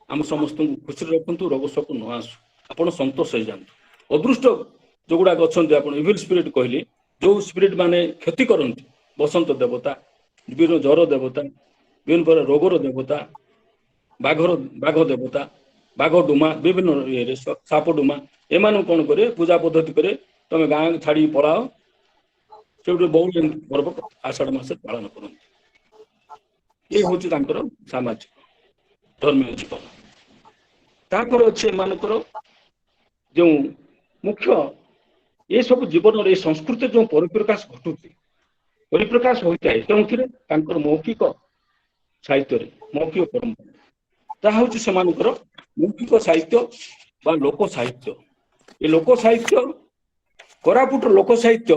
[SPEAKER 6] ଆମ ସମସ୍ତଙ୍କୁ ଖୁସିରେ ରଖନ୍ତୁ, ରୋଗ ଶୋକ ନ ଆସୁ, ଆପଣ ସନ୍ତୋଷ ହେଇଯାଆନ୍ତୁ। ଅଦୃଷ୍ଟ ଯୋଉଗୁଡାକ ଅଛନ୍ତି, ଆପଣ ଇଭିଲ ସ୍ପିରିଟ କହିଲେ, ଯୋଉ ସ୍ପିରିଟ ମାନେ କ୍ଷତି କରନ୍ତି, ବସନ୍ତ ଦେବତା, ବିଭିନ୍ନ ଜର ଦେବତା, ବିଭିନ୍ନ ପ୍ରକାର ରୋଗର ଦେବତା, ବାଘ ଦେବତା, ବାଘ ଡୁମା, ବିଭିନ୍ନ ଇଏରେ ସାପ ଡୁମା, ଏମାନଙ୍କୁ କଣ କରିବେ ପୂଜା ପଦ୍ଧତି করে ତମେ ଗାଁ ଛାଡିକି ପଳାଅ। ସେଉଠୁ ବହୁତ ପର୍ବ ଆଷାଢ ମାସରେ ପାଳନ କରନ୍ତି। ଏ ହଉଛି ତାଙ୍କର ସାମାଜିକ ଧର୍ମୀୟ ଜୀବନ। ତାପରେ ଅଛି ଏମାନଙ୍କର ଯେଉଁ ମୁଖ୍ୟ ଏସବୁ ଜୀବନରେ, ଏ ସଂସ୍କୃତିରେ ଯେଉଁ ପରିପ୍ରକାଶ ଘଟୁଛି, ପରିପ୍ରକାଶ ହୋଇଥାଏ କେଉଁଥିରେ, ତାଙ୍କର ମୌଖିକ ସାହିତ୍ୟରେ, ମୌଖିକ ପରମ୍ପରା। ତାହା ହଉଛି ସେମାନଙ୍କର ମୌଖିକ ସାହିତ୍ୟ ବା ଲୋକ ସାହିତ୍ୟ। ଏ ଲୋକ ସାହିତ୍ୟ, କୋରାପୁଟର ଲୋକ ସାହିତ୍ୟ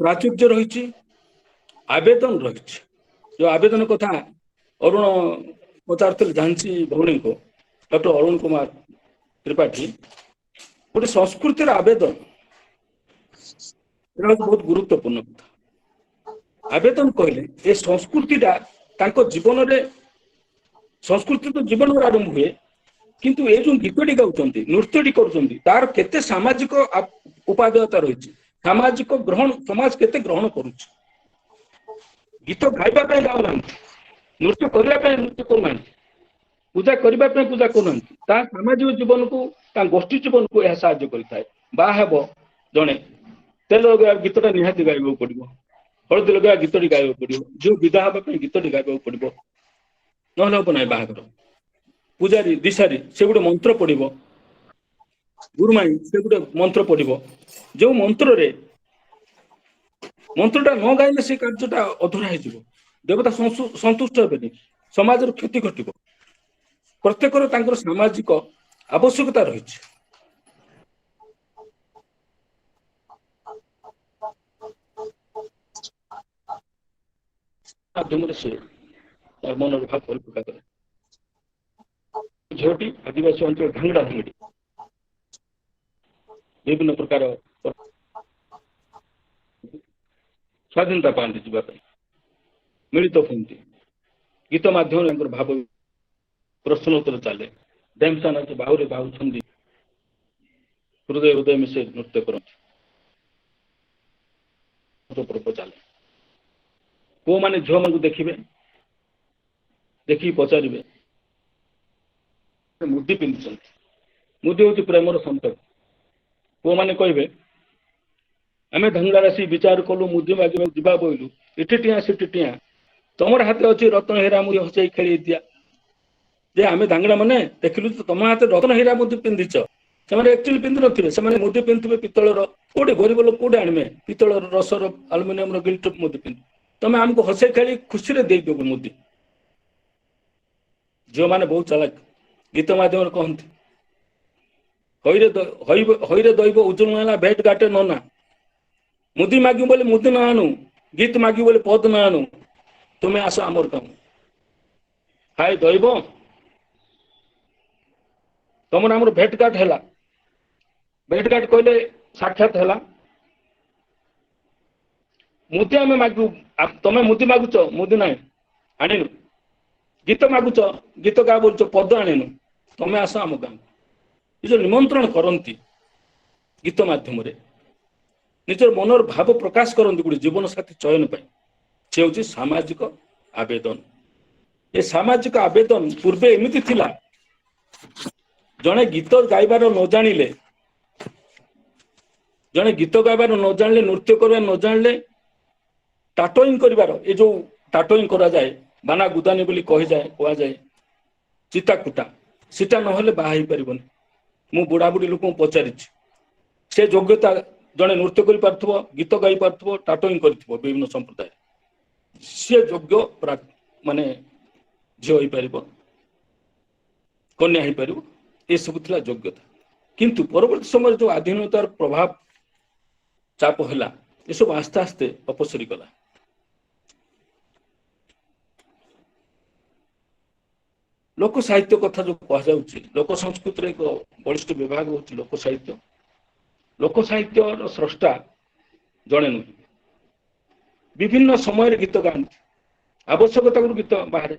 [SPEAKER 6] ପ୍ରାଚୁର୍ଯ୍ୟ ରହିଛି, ଆବେଦନ ରହିଛି। ଯୋଉ ଆବେଦନ କଥା ଅରୁଣ ପଚାରୁଥିଲେ ଝାନ୍ସୀ ଭଉଣୀଙ୍କୁ, ଡକ୍ଟର ଅରୁଣ କୁମାର ତ୍ରିପାଠୀ, ଗୋଟେ ସଂସ୍କୃତିର ଆବେଦନ, ଏଟା ହଉଛି ବହୁତ ଗୁରୁତ୍ୱପୂର୍ଣ୍ଣ କଥା। ଆବେଦନ କହିଲେ ଏ ସଂସ୍କୃତିଟା ତାଙ୍କ ଜୀବନରେ, ସଂସ୍କୃତି ତ ଜୀବନରୁ ଆରମ୍ଭ ହୁଏ, କିନ୍ତୁ ଏ ଯୋଉ ଗୀତଟି ଗାଉଛନ୍ତି, ନୃତ୍ୟଟି କରୁଛନ୍ତି, ତାର କେତେ ସାମାଜିକ ଉପାଦେୟତା ରହିଛି, ସାମାଜିକ ଗ୍ରହଣ, ସମାଜ କେତେ ଗ୍ରହଣ କରୁଛି। ଗୀତ ଗାଇବା ପାଇଁ ଗାଉନାହାନ୍ତି, ନୃତ୍ୟ କରିବା ପାଇଁ ନୃତ୍ୟ କରୁନାହାନ୍ତି, ପୂଜା କରିବା ପାଇଁ ପୂଜା କରୁନାହାନ୍ତି, ତା ସାମାଜିକ ଜୀବନକୁ, ତା ଗୋଷ୍ଠୀ ଜୀବନକୁ ଏହା ସାହାଯ୍ୟ କରିଥାଏ। ବାହା ହେବ ଜଣେ, ତେଲ ଲଗେଇବା ଗୀତଟା ନିହାତି ଗାଇବାକୁ ପଡିବ, ହଳଦୀ ଲଗେଇବା ଗୀତଟି ଗାଇବାକୁ ପଡିବ, ଝିଅ ବିଦା ହେବା ପାଇଁ ଗୀତଟି ଗାଇବାକୁ ପଡିବ, ନହେଲେ ହବ ନାହିଁ ବାହାଘର। ପୂଜାରୀ ଦିଶାରୀ ସେ ଗୋଟେ ମନ୍ତ୍ର ପଡିବ, ଗୁରୁମାଇ ସେ ଗୋଟେ ମନ୍ତ୍ର ପଡିବ, ଯୋଉ ମନ୍ତ୍ରଟା ନ ଗାଇଲେ ସେ କାର୍ଯ୍ୟଟା ଅଧୁରା ହେଇଯିବ, ଦେବତା ସନ୍ତୁଷ୍ଟ ହେବେନି, ସମାଜର କ୍ଷତି ଘଟିବ। ପ୍ରତ୍ୟେକର ତାଙ୍କର ସାମାଜିକ ଆବଶ୍ୟକତା ରହିଛି। ମାଧ୍ୟମରେ ସେ ତାର ମନର ଭାବ ପରିପ୍ରକାଶ କରେ। ଝିଅଟି ଆଦିବାସୀ ଅଞ୍ଚଳ ଧାଙ୍ଗଡ଼ା ଧାଙ୍ଗଡ଼ି ବିଭିନ୍ନ ପ୍ରକାର ସ୍ୱାଧୀନତା ପାଆନ୍ତି, ଯିବା ପାଇଁ ମିଳିତ ହୁଅନ୍ତି, ଗୀତ ମାଧ୍ୟମରେ ତାଙ୍କର ଭାବ ପ୍ରଶ୍ନୋତ୍ତର ଚାଲେ। ଢେମସା ନାଚ ବାହୁରେ ବାହୁଛନ୍ତି, ହୃଦୟ ହୃଦୟ ମିଶେଇ ନୃତ୍ୟ କରନ୍ତି, ପର୍ବ ଚାଲେ। ପୁଅମାନେ ଝିଅମାନଙ୍କୁ ଦେଖିବେ, ଦେଖିକି ପଚାରିବେ ମୁଦି ପିନ୍ଧିଛନ୍ତି, ମୁଦି ହଉଛି ପ୍ରେମର ସନ୍ତକ। ପୁଅମାନେ କହିବେ ଆମେ ଧାଙ୍ଗଡ଼ା ଆସି ବିଚାର କଲୁ, ମୁଦି ମାଗିବାକୁ ଯିବା ବୋଇଲୁ, ଏଠି ଟିଆ ସେଠି ଟିଆ, ତମର ହାତେ ଅଛି ରତ୍ନ ହୀରା ମୁଦି ହସେଇ ଖେଳି ଦିଆ ଯେ ଆମେ ଦାଙ୍ଗଡ଼ା ମାନେ ଦେଖିଲୁ ତ ତମ ହାତରେ ରତ୍ନ ହୀରା ମୁଦି ପିନ୍ଧିଛ ସେମାନେ ଆକ୍ଚୁଆଲି ପିନ୍ଧି ନଥିବେ ସେମାନେ ମୁଦି ପିନ୍ଧିଥିବେ ପିତ୍ତଳର କୋଉଠି ଗରିବ ଲୋକ କୋଉଠି ଆଣିବେ ପିତ୍ତଳର ରସର ଆଲୁମିନିୟମର ଗିଲ୍ଟ ମୁଦି ପିନ୍ଧି ତମେ ଆମକୁ ହସେଇ ଖେଳି ଖୁସିରେ ଦେଇଦେବ ମୁଦି ଝିଅମାନେ ବହୁତ ଚାଲାକ ଗୀତ ମାଧ୍ୟମରେ କହନ୍ତି ହଇରେ ଦଇବ ଉଜୁଲ ହେଲା ଭେଟ ଘାଟେ ନନା ମୁଦି ମାଗିବୁ ବୋଲି ମୁଦି ନ ଆଣୁ ଗୀତ ମାଗିବୁ ବୋଲି ପଦ ନ ଆଣୁ ତୁମେ ଆସ ଆମର କାମ ହାय ଦଇବ ତମର ଆମର ଭେଟ ଘାଟ ହେଲା ଭେଟ ଘାଟ କହିଲେ ସାକ୍ଷାତ ହେଲା ମୁଦି ଆମେ ମାଗିବୁ ତମେ ମୁଦି ମାଗୁଛ ମୁଦି ନାହିଁ ଆଣିନୁ ଗୀତ ମାଗୁଛ ଗୀତ ଗା ବୋଲୁଛ ପଦ ଆଣିନୁ ତମେ ଆସ ଆମ ଗାଁ ଏ ଯୋଉ ନିମନ୍ତ୍ରଣ କରନ୍ତି ଗୀତ ମାଧ୍ୟମରେ ନିଜର ମନର ଭାବ ପ୍ରକାଶ କରନ୍ତି ଗୋଟେ ଜୀବନ ସାଥୀ ଚୟନ ପାଇଁ ସେ ହେଉଛି ସାମାଜିକ ଆବେଦନ ଏ ସାମାଜିକ ଆବେଦନ ପୂର୍ବେ ଏମିତି ଥିଲା ଜଣେ ଗୀତ ଗାଇବାର ନ ଜାଣିଲେ ନୃତ୍ୟ କରିବା ନ ଜାଣିଲେ ଟାଟୋଇଂ କରିବାର ଏ ଯୋଉ ଟାଟୋଇଂ କରାଯାଏ ବାନା ଗୁଦାନୀ ବୋଲି କୁହାଯାଏ ଚିତା କୁଟା ସେଟା ନହେଲେ ବାହା ହେଇପାରିବନି ମୁଁ ବୁଢାବୁଢୀ ଲୋକଙ୍କୁ ପଚାରିଛି ସେ ଯୋଗ୍ୟତା ଜଣେ ନୃତ୍ୟ କରିପାରୁଥିବ ଗୀତ ଗାଇ ପାରୁଥିବ ଟାଟୋଇଂ କରିଥିବ ବିଭିନ୍ନ ସମ୍ପ୍ରଦାୟ ସେ ଯୋଗ୍ୟ ମାନେ ଝିଅ ହେଇପାରିବ କନ୍ୟା ହେଇପାରିବ ଏସବୁ ଥିଲା ଯୋଗ୍ୟତା କିନ୍ତୁ ପରବର୍ତ୍ତୀ ସମୟରେ ଯୋଉ ଆଧୁନିକତାର ପ୍ରଭାବ ଚାପ ହେଲା ଏସବୁ ଆସ୍ତେ ଆସ୍ତେ ଅପସରି ଗଲା ଲୋକ ସାହିତ୍ୟ କଥା ଯୋଉ କୁହାଯାଉଛି ଲୋକ ସଂସ୍କୃତିର ଏକ ବଳିଷ୍ଠ ବିଭାଗ ହଉଛି ଲୋକ ସାହିତ୍ୟର ସ୍ରଷ୍ଟା ଜଣେ ନୁହେଁ ବିଭିନ୍ନ ସମୟରେ ଗୀତ ଗାଆନ୍ତି ଆବଶ୍ୟକତାକୁ ଗୀତ ବାହାରେ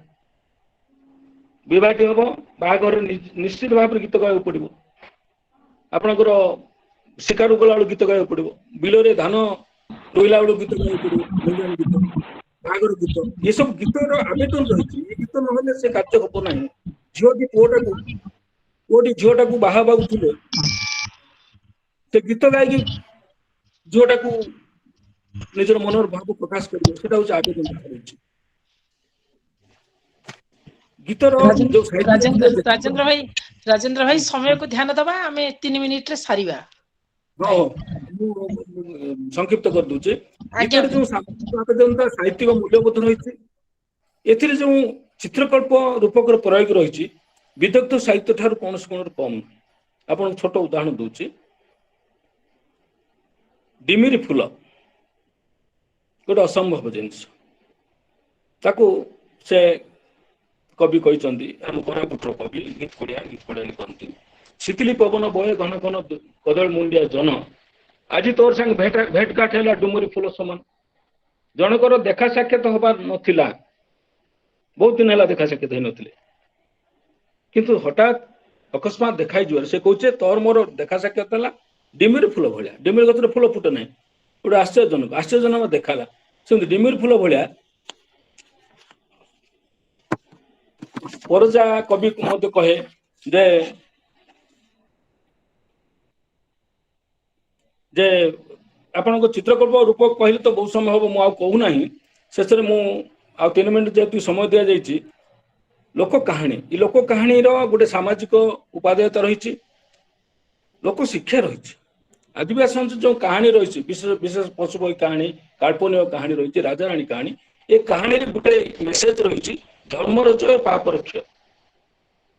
[SPEAKER 6] ବିବାହଟି ହବ ବାହାଘରରେ ନିଶ୍ଚିତ ଭାବରେ ଗୀତ ଗାଇବାକୁ ପଡିବ ଆପଣଙ୍କର ଶିକାରୁ ଗଲା ବେଳକୁ ଗୀତ ଗାଇବାକୁ ପଡିବ ବିଲରେ ଧାନ ରୋଇଲା ବେଳକୁ ଗୀତ ଗାଇବାକୁ ପଡିବ ଗୀତ ବାହାଘର ଗୀତ ଏସବୁ ଗୀତର ଆବେଦନ ରହିଛି ଏ ଗୀତ ନହେଲେ ସେ କାର୍ଯ୍ୟ ହବ ନାହିଁ ଝିଅଟି ଝିଅଟାକୁ ବାହା ହେବାକୁ ଥିଲେ ସେ ଗୀତ ଗାଇକି ଝିଅଟାକୁ ନିଜର ମନର ଭାବ ପ୍ରକାଶ କରିବ ସେଟା ହଉଛି ଆବେଦନ ରହିଛି ଗୀତର ଯୋଉ
[SPEAKER 5] ରାଜେନ୍ଦ୍ର ଭାଇ ସମୟକୁ ଧ୍ୟାନ ଦବା ଆମେ 3 ମିନିଟରେ ସାରିବା
[SPEAKER 6] ହଁ ମୁଁ ସଂକ୍ଷିପ୍ତ କରିଦଉଛି ଗୀତରେ ଯୋଉ ସାମାଜିକ ଆବେଦନତା ସାହିତ୍ୟିକ ମୂଲ୍ୟବୋଧ ରହିଛି ଏଥିରେ ଯୋଉ ଚିତ୍ରକଳ୍ପ ରୂପକର ପ୍ରୟୋଗ ରହିଛି ବିଦଗ୍ଧ ସାହିତ୍ୟ ଠାରୁ କୌଣସି କୋଣରେ କମ ଆପଣଙ୍କୁ ଛୋଟ ଉଦାହରଣ ଦଉଛି ଡିମିରି ଫୁଲ ଗୋଟେ ଅସମ୍ଭବ ଜିନିଷ ତାକୁ ସେ କବି କହିଛନ୍ତି ଆମ କୋରାପୁଟର କବି ଗୀତ କୋଡ଼ିଆ କହନ୍ତି ଶୀତିଲି ପବନ ବହେ ଘନ ଘନ କଦଳ ମୁଣ୍ଡିଆ ଜନ ଆଜି ତୋର ସାଙ୍ଗେ ଭେଟ ଘାଟ ହେଲା ଡୁମୁରି ଫୁଲ ସମାନ ଜଣଙ୍କର ଦେଖା ସାକ୍ଷାତ ହବାର ନଥିଲା ବହୁତ ଦିନ ହେଲା ଦେଖା ସାକ୍ଷାତ ହେଇନଥିଲେ କିନ୍ତୁ ହଠାତ୍ ଅକସ୍ମାତ ଦେଖା ହେଇଯିବାରୁ ସେ କହୁଛେ ତୋର ମୋର ଦେଖା ସାକ୍ଷାତ ହେଲା ଡିମିରି ଫୁଲ ଭଳିଆ ଡିମିରି ଗଛରେ ଫୁଲ ଫୁଟେ ନାହିଁ ଗୋଟେ ଆଶ୍ଚର୍ଯ୍ୟଜନକ ଦେଖା ହେଲା ସେମିତି ଡିମିରି ଫୁଲ ଭଳିଆ ପରଜା କବି ମଧ୍ୟ କହେ ଯେ ଆପଣଙ୍କ ଚିତ୍ରକଳ୍ପ ରୂପ କହିଲେ ତ ବହୁତ ସମୟ ହବ ମୁଁ ଆଉ କହୁନାହିଁ ଶେଷରେ ମୁଁ ଆଉ 3 ମିନିଟ ଯେହେତୁ ସମୟ ଦିଆଯାଇଛି ଲୋକ କାହାଣୀର ଗୋଟେ ସାମାଜିକ ଉପାଦେୟତା ରହିଛି ଲୋକ ଶିକ୍ଷା ରହିଛି ଆଦିବାସୀ ଅଞ୍ଚଳ ଯୋଉ କାହାଣୀ ରହିଛି ବିଶେଷ ପଶୁ ବହି କାହାଣୀ କାଳ୍ପନିକ କାହାଣୀ ରହିଛି ରାଜାରାଣୀ କାହାଣୀ ଏ କାହାଣୀରେ ଗୋଟେ ମେସେଜ ରହିଛି ଧର୍ମର ଜୟ ପାପର କ୍ଷୟ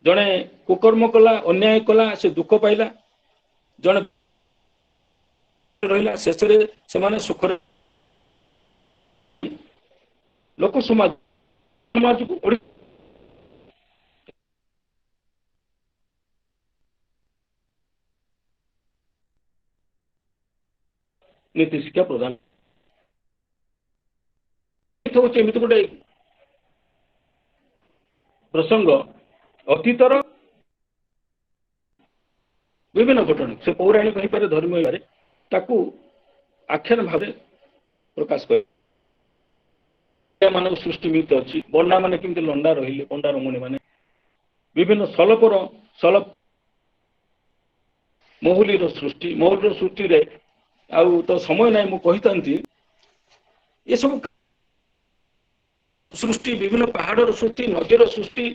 [SPEAKER 6] ଜଣେ କୁକର୍ମ କଲା ଅନ୍ୟାୟ କଲା ସେ ଦୁଃଖ ପାଇଲା ଜଣେ ରହିଲା ଶେଷରେ ସେମାନେ ସୁଖରେ ଲୋକ ସମାଜକୁ ନୀତି ଶିକ୍ଷା ପ୍ରଦାନ ହଉଛି ଏମିତି ଗୋଟେ ପ୍ରସଙ୍ଗ ଅତୀତର ବିଭିନ୍ନ ଘଟଣା ସେ ପୌରାଣିକ ହେଇପାରେ ଧର୍ମୀୟ ହେଇପାରେ ତାକୁ ଆଖ୍ୟାନ ଭାବେ ପ୍ରକାଶ କରେ ମାନଙ୍କ ସୃଷ୍ଟି ମିଳିତ ଅଛି ବଣ୍ଡା ମାନେ କେମିତି ଲଣ୍ଡା ରହିଲେ ବଣ୍ଡା ରମଣୀ ମାନେ ବିଭିନ୍ନ ମହୁଲିର ସୃଷ୍ଟିରେ ଆଉ ତ ସମୟ ନାହିଁ ମୁଁ କହିଥାନ୍ତି ଏସବୁ सृष्टि विभिन्न पहाड़ सृष्टि नदीर सृष्टि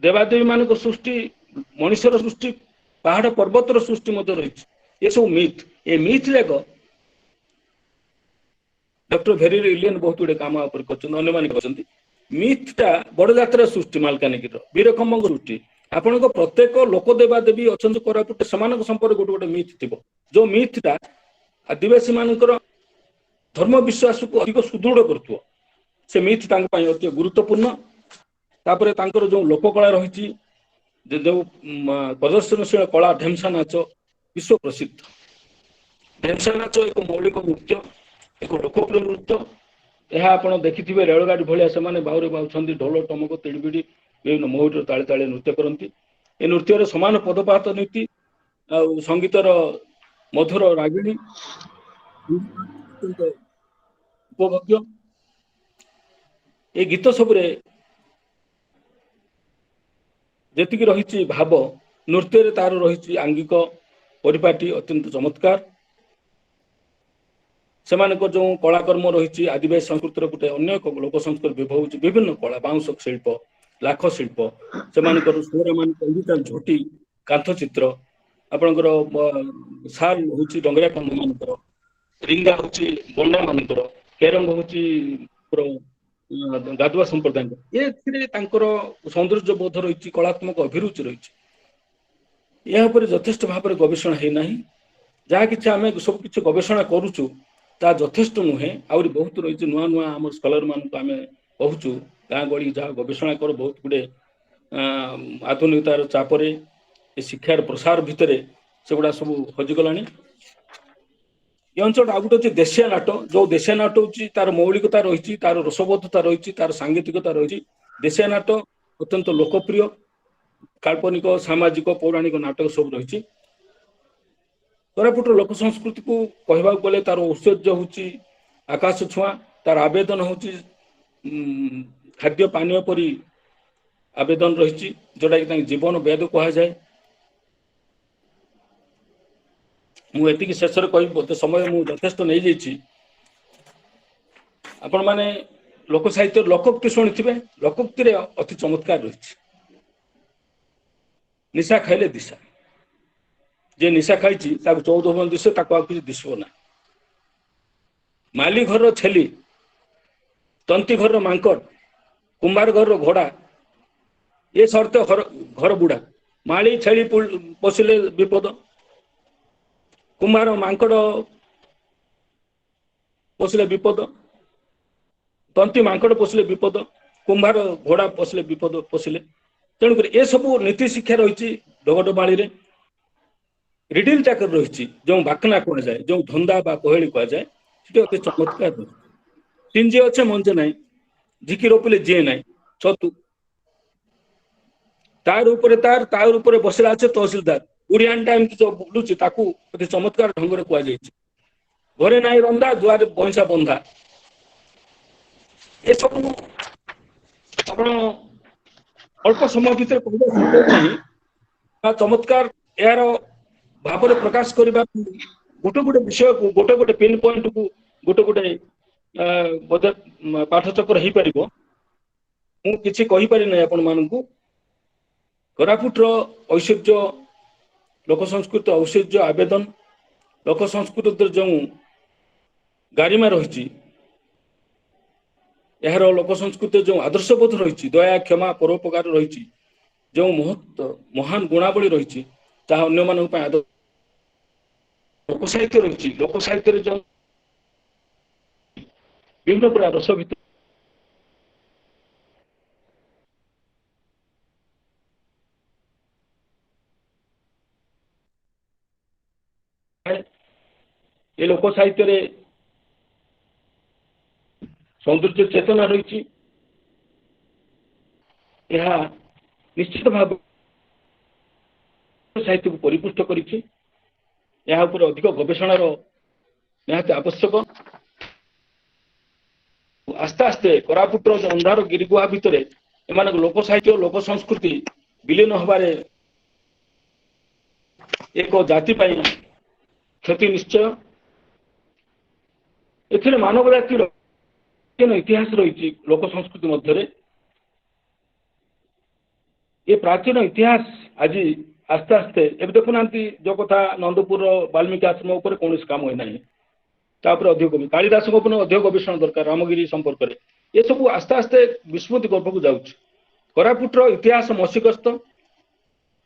[SPEAKER 6] देवादेवी मान सृष्टि मनुष्यर सृष्टि पहाड़ पर्वतर सृष्टि रही ये सब मिथ ए मिथ जाक डॉक्टर भेरी इलियन बहुत गुड़े काम कर मिथटा बड़ जात्रा सृष्टि मालकानगिरी वीरखम्ब सृष्टि आपण प्रत्येक लोक देवा देवी अच्छा कोरापुट से संपर्क गोटे गोटे मिथ थी जो मिथटा आदिवासी मानकर धर्म विश्वास को अधिक सुदृढ़ कर से मिथ अति गुरुत्वपूर्ण तापर तांकर जो लोककला रही जो प्रदर्शनशील कला ढेमसा नाच विश्व प्रसिद्ध ढेमसा नाच एक मौलिक नृत्य एक लोकप्रिय नृत्य यह आप देखिथे रेलगाड़ी भाया से बाहर बाँच ढोल टमक तिड़बिड़ी विभिन्न महुर ताले ताले नृत्य करती ए नृत्य समान पदपात नीति संगीतर मधुर रागिणी उपभोग्य ए गीत सबरे जेतिकी रही भाव नृत्य तार रही आंगिक परिपाटी अत्यंत चमत्कार से जो कलाकर्म रही आदिवासी संस्कृतिर गोटे अन्य लोक संस्कृति विभव विभिन्न कला बाउंश शिल्प लाख शिल्प से सोरा मान झोटी कांथचित्र आपणकर साल हूँ डंगरिया कांध मानकर रिंगा हूँ बंडा मानकर केरंग हूँ गाधुआ संप्रदाय ये सौंदर्य बोध रही कलात्मक अभिरुचि रही यह यथेष्ट भाव में गवेषणा है जहाँ कि आम सब किसी गवेषणा करुचु ता यथेष्ट नुहे आहरी बहुत रही नुआ नुआ आम स्कलर मान आम कहूँ गाँ गली जहाँ गवेषणा कर बहुत गुड़े आधुनिकतार चापर शिक्षार प्रसार भितर से गुड़ा सब हजिगला ये अंचल आ गोटे देशिया नाट जो देशिया नाट हूँ तार मौलिकता रही तार रसबोधता रही तार सांगीतिकता रही देशिया नाट अत्यंत लोकप्रिय काल्पनिक सामाजिक पौराणिक नाटक सब रही कोरापुटर लोक संस्कृति को कहवा गले तार ऐश्वर्य हूँ आकाश छुआ तार आवेदन हूँ खाद्य पानीय परी आवेदन रही जोटा कि जीवन वेद कह जाए मुझे शेष कह समय मुझे यथेष्ट नहीं जाइए आपण मैंने लोक साहित्य लोकोक्ति शुणी लोकोक्ति अति चमत्कार रही निशा खाइले दिशा जे निशा खाई 14 बन दिशे किसी दिशब ना माली घर छेली तंती घर मांकड़ कुंभार घर घोड़ा ये सर्त घर बुढ़ा माली छेली पशिले विपद कुंभार मांकड़ पशिले विपद तंती मांकड़ पशिले विपद कुंभार घोड़ा पशिले विपद पशिले तेणुक ए सब नीति शिक्षा रही डगडबाड़ी रिडिल चाकर रही जो बाकना कह जाए जो धंदा बा कहली कह जाए अति चमत्कार तीन जी अच्छे मंजे ना झिकी रोपिले जी ना छतु तार ऊपर बसला अच्छे तहसिलदार उड़ियान टाइम जो बुलूची अति चमत्कार ढंग से कहुई घरे ना रंधा दुआरे भैंसा बंधा ये सब आप अल्प समय भर कहना चमत्कार यार भाव में प्रकाश करने गोटे गोटे विषय को गोटे गोटे पिन पॉइंट को गोटे गोटे पाठचक्र हो पार मुझे कहीपरि ना आपण मानू कोरापुटर ऐश्वर्य लोक संस्कृति ऐश्वर्य आवेदन लोक संस्कृति जो गारिमा रही यार लोक संस्कृति जो आदर्शबोध रही दया क्षमा परोपकार रही जो महान गुणावली रही अन्य मान लोक साहित्य रही लोक साहित्य जो विभिन्न प्रकार रस भितर ये लोक साहित्य सौंदर्य चेतना रही निश्चित भाव साहित्य को परिपुष्ट करिछि या ऊपर अधिक गवेषणार निहाती आवश्यक आस्ते आस्ते कोरापुटर जो अंधार गिरिगुआ भितर एम लोक साहित्य लोक संस्कृति विलीन हबारे एक जाति क्षति निश्चय ए मानव जातिर प्राचीन इतिहास रही लोक संस्कृति मध्य ये प्राचीन इतिहास आज आस्ते आस्ते एवं देखुना जो कथा नंदपुर वाल्मीकि आश्रम उपर कौन काम होना अधिक कालिदास अधिक गवेषणा दरकार रामगिरी संपर्क में ये सब आस्ते आस्ते विस्मृति गर्भ को जाऊँच कोरापुटर इतिहास मसीकस्त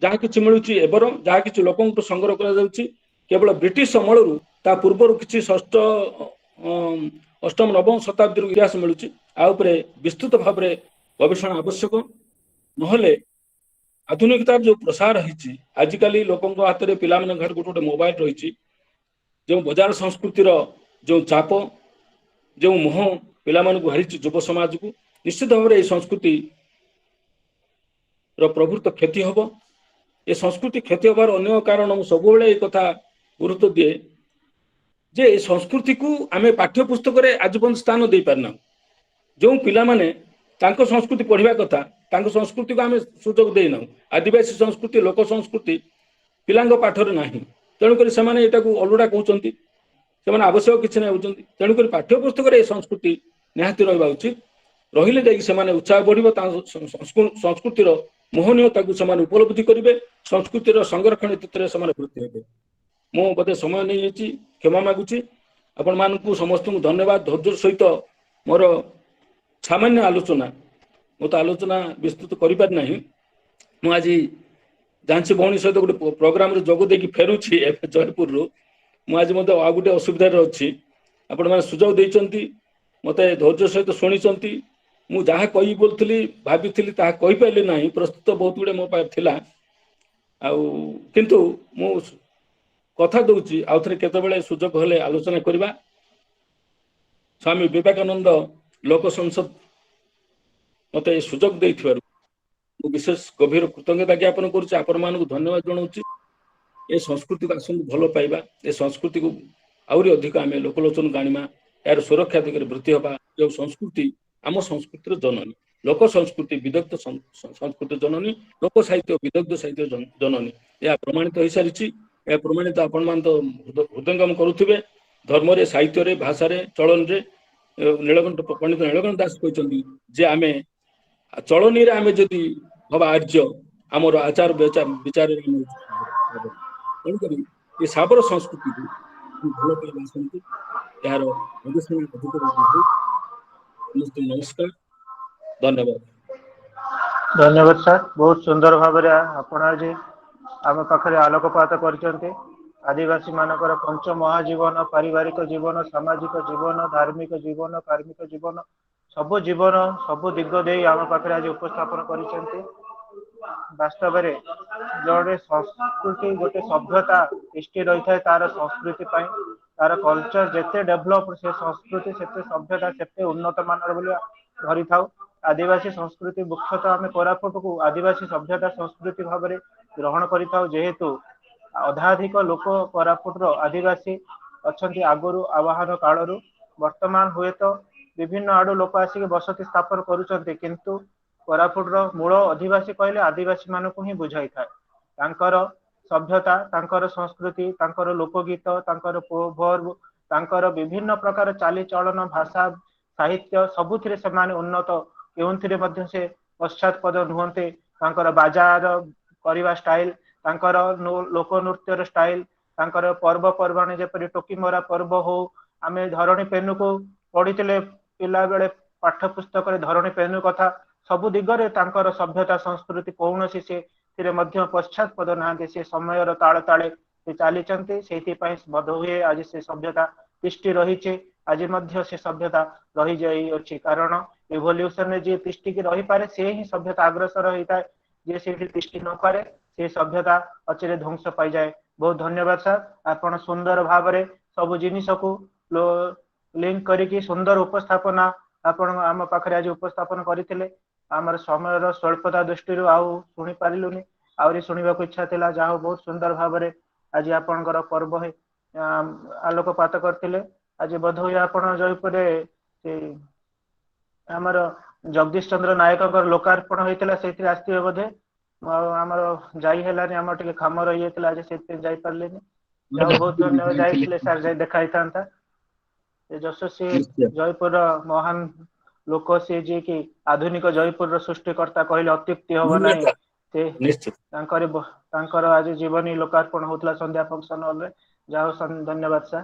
[SPEAKER 6] जहाँ कि मिलूँ एबर जहाँ कि लोक संग्रह कर केवल ब्रिटिश अमलू ता पूर्वर किसी षष्ठ अष्टम नवम शताब्दी इतिहास मिलूँ आउे विस्तृत भाव में गवेषणा आवश्यक नहले आधुनिकतार जो प्रसार है आजिकल लोकों हाथ में पिला घर गोटे गोटे मोबाइल रही जो बजार संस्कृतिर जो चाप जो मोह पिला हारी युव समाज को निश्चित भाव में संस्कृति प्रभुत्व क्षति हम ये संस्कृति क्षति हबार अन्य कारण सब कथा गुरुत्व दिए जे संस्कृति को आम पाठ्यपुस्तक आजीवन स्थान दे पारना जो पिला माने तांको संस्कृति पढ़िबा कथा तांको संस्कृति को आम सुजोग देना आदिवासी संस्कृति लोक संस्कृति पिलांग पाठर नाही तेणुक से अलुड़ा कहते से आवश्यक किसी ना होती तेणुक पाठ्यपुस्तक ये संस्कृति निहाती रहा उचित रहिले जाकि उत्साह बढ़ संस्कृतिर मोहनीयता को उपलब्धि करेंगे संस्कृतिर संरक्षण क्षेत्र में वृत्ति हे मु बोधे समय नहीं क्षमा मागुची आपण मानकु समस्त धन्यवाद धैर्य सहित मोर सामान्य आलोचना मु तो आलोचना विस्तृत करें आज झांसी भौणी सहित गोटे प्रोग्राम जोग देकी फेरुची जयपुर रु आज आ गोटे असुविधार अच्छी आपण मैंने सुजोग देइचंती मते धैर्य सहित शुणी मु जहाँ कही बोलती भाभी कहीपारे ना प्रस्तुत बहुत गुड़े मो पास थिला किंतु मु कथा दूची आउ थे केतबेले सुजोग हेले आलोचना करवा स्वामी विवेकानंद लोक संसद मत सुजोग दे विशेष गभीर कृतज्ञता ज्ञापन करूँ धन्यवाद जनाऊँ ये संस्कृति को आसत भल पाइबा ये संस्कृति को आहरी अधिक आम लोकलोचन गाणिमा यार सुरक्षा दिगरे वृत्ति हवा जो संस्कृति आम संस्कृतिर जननी लोक संस्कृति विदग्ध संस्कृति जननी लोक साहित्य विदग्ध साहित्य जननी यह प्रमाणित हो सारी यह प्रमाणित आपण मान तो हृदयंगम करुवे धर्म रे साहित्य रे भाषा रे चलन रे नीलकंठ पंडित नीलकंठ दास कहते जे आमे चलनी रे आमे जदि हवा आर्य आमर आचार विचार तेणुक ये साबर संस्कृति को भल पाइबा यार नमस्कार धन्यवाद
[SPEAKER 1] धन्यवाद सर बहुत सुंदर भाव आपण आज आम पाखे आलोकपात कर आदिवासी मानकर पंच महाजीवन पारिवारिक जीवन सामाजिक जीवन धार्मिक जीवन कार्मिक जीवन सब दिग दे आम पाखे आज उपस्थापन कर वास्तव में जोड़े संस्कृति गोटे सभ्यता तिष्टि रही है तार संस्कृति तार कल्चर जिते डेभलप से संस्कृति से सभ्यता से उन्नत मानर धरी था आदिवासी संस्कृति मुख्यतः आम कोरापुट को आदिवासी सभ्यता संस्कृति भाव में ग्रहण कर जेहेतु अधाधिक लोक कोरापुट आदिवासी अच्छा आगुरी आवाहन कालू वर्तमान हुए तो विभिन्न आड़ू लोक आसिक बसति स्थापन करुँच कोरापुटर मूल अधिवासी कहले आदिवासी मानक ही बुझाई था सभ्यता तांकर संस्कृति तांकर लोकगीत तांकर पर्व तांकर विभिन्न प्रकार चाली चलन भाषा साहित्य सबुथिरे से उन्नत केउंथिरे मध्य से पश्चातपद नुहंते तांकर बाजार करवा स्टाइल तांकर लोक नृत्यर स्टाइल तांकर पर्व पर्वाणी जेपरि टोकी मरा पर्व हो आमे धरणी पेनु को पढ़ीते पिला बेले पाठ पुस्तक धरणी पेनु कथा सबु दिगरे तांकर सभ्यता संस्कृति कौन से पश्चातपद ना से समय ताले ताले से चली से बध हुए आज से सभ्यता तिष्टि रही आज से सभ्यता रही जाइए कारण इवोल्यूशन जी तिष्टि की रही पारे से ही सभ्यता अग्रसर होता है जे से तिष्टि न पारे से सभ्यता अचिरे ध्वंस पाई जाए बहुत धन्यवाद सर आपण सुंदर भाव में सब जिनिस को लिंक करिकी सुंदर उपस्थापना आपण आम पाखरे आज उपस्थापन करथिले आमर समय स्वल्पता दृष्टि आउ शुणी पारिलुनी आहरी शुणा इच्छा थिला जहाँ बहुत सुंदर भाव में आज आपणकर पर्व है आलोकपात करथिले आज बोध हुए आपण जयपुर आमर जगदीश चंद्र नायक लोकार्पण होता से आसते बोधे आमर जाई हेलानी आम टे खाम रही आज से जाई पारलेनी बहुत धन्यवाद जाइए सर जाए देखा था ଏ ଯଶସ୍वी
[SPEAKER 6] ନିଶ୍ଚୟ
[SPEAKER 1] ଜୟପୁର महान लोक सी जी की आधुनिक जयपुर सृष्टिकर्ता कहले अत्युक्ति हब नाही
[SPEAKER 6] धन्यवाद
[SPEAKER 1] से
[SPEAKER 6] निश्चित
[SPEAKER 1] तांकर आज जीवनी लोकार्पण होतला संध्या फंक्शन हॉल रे जाओ धन्यवाद सर।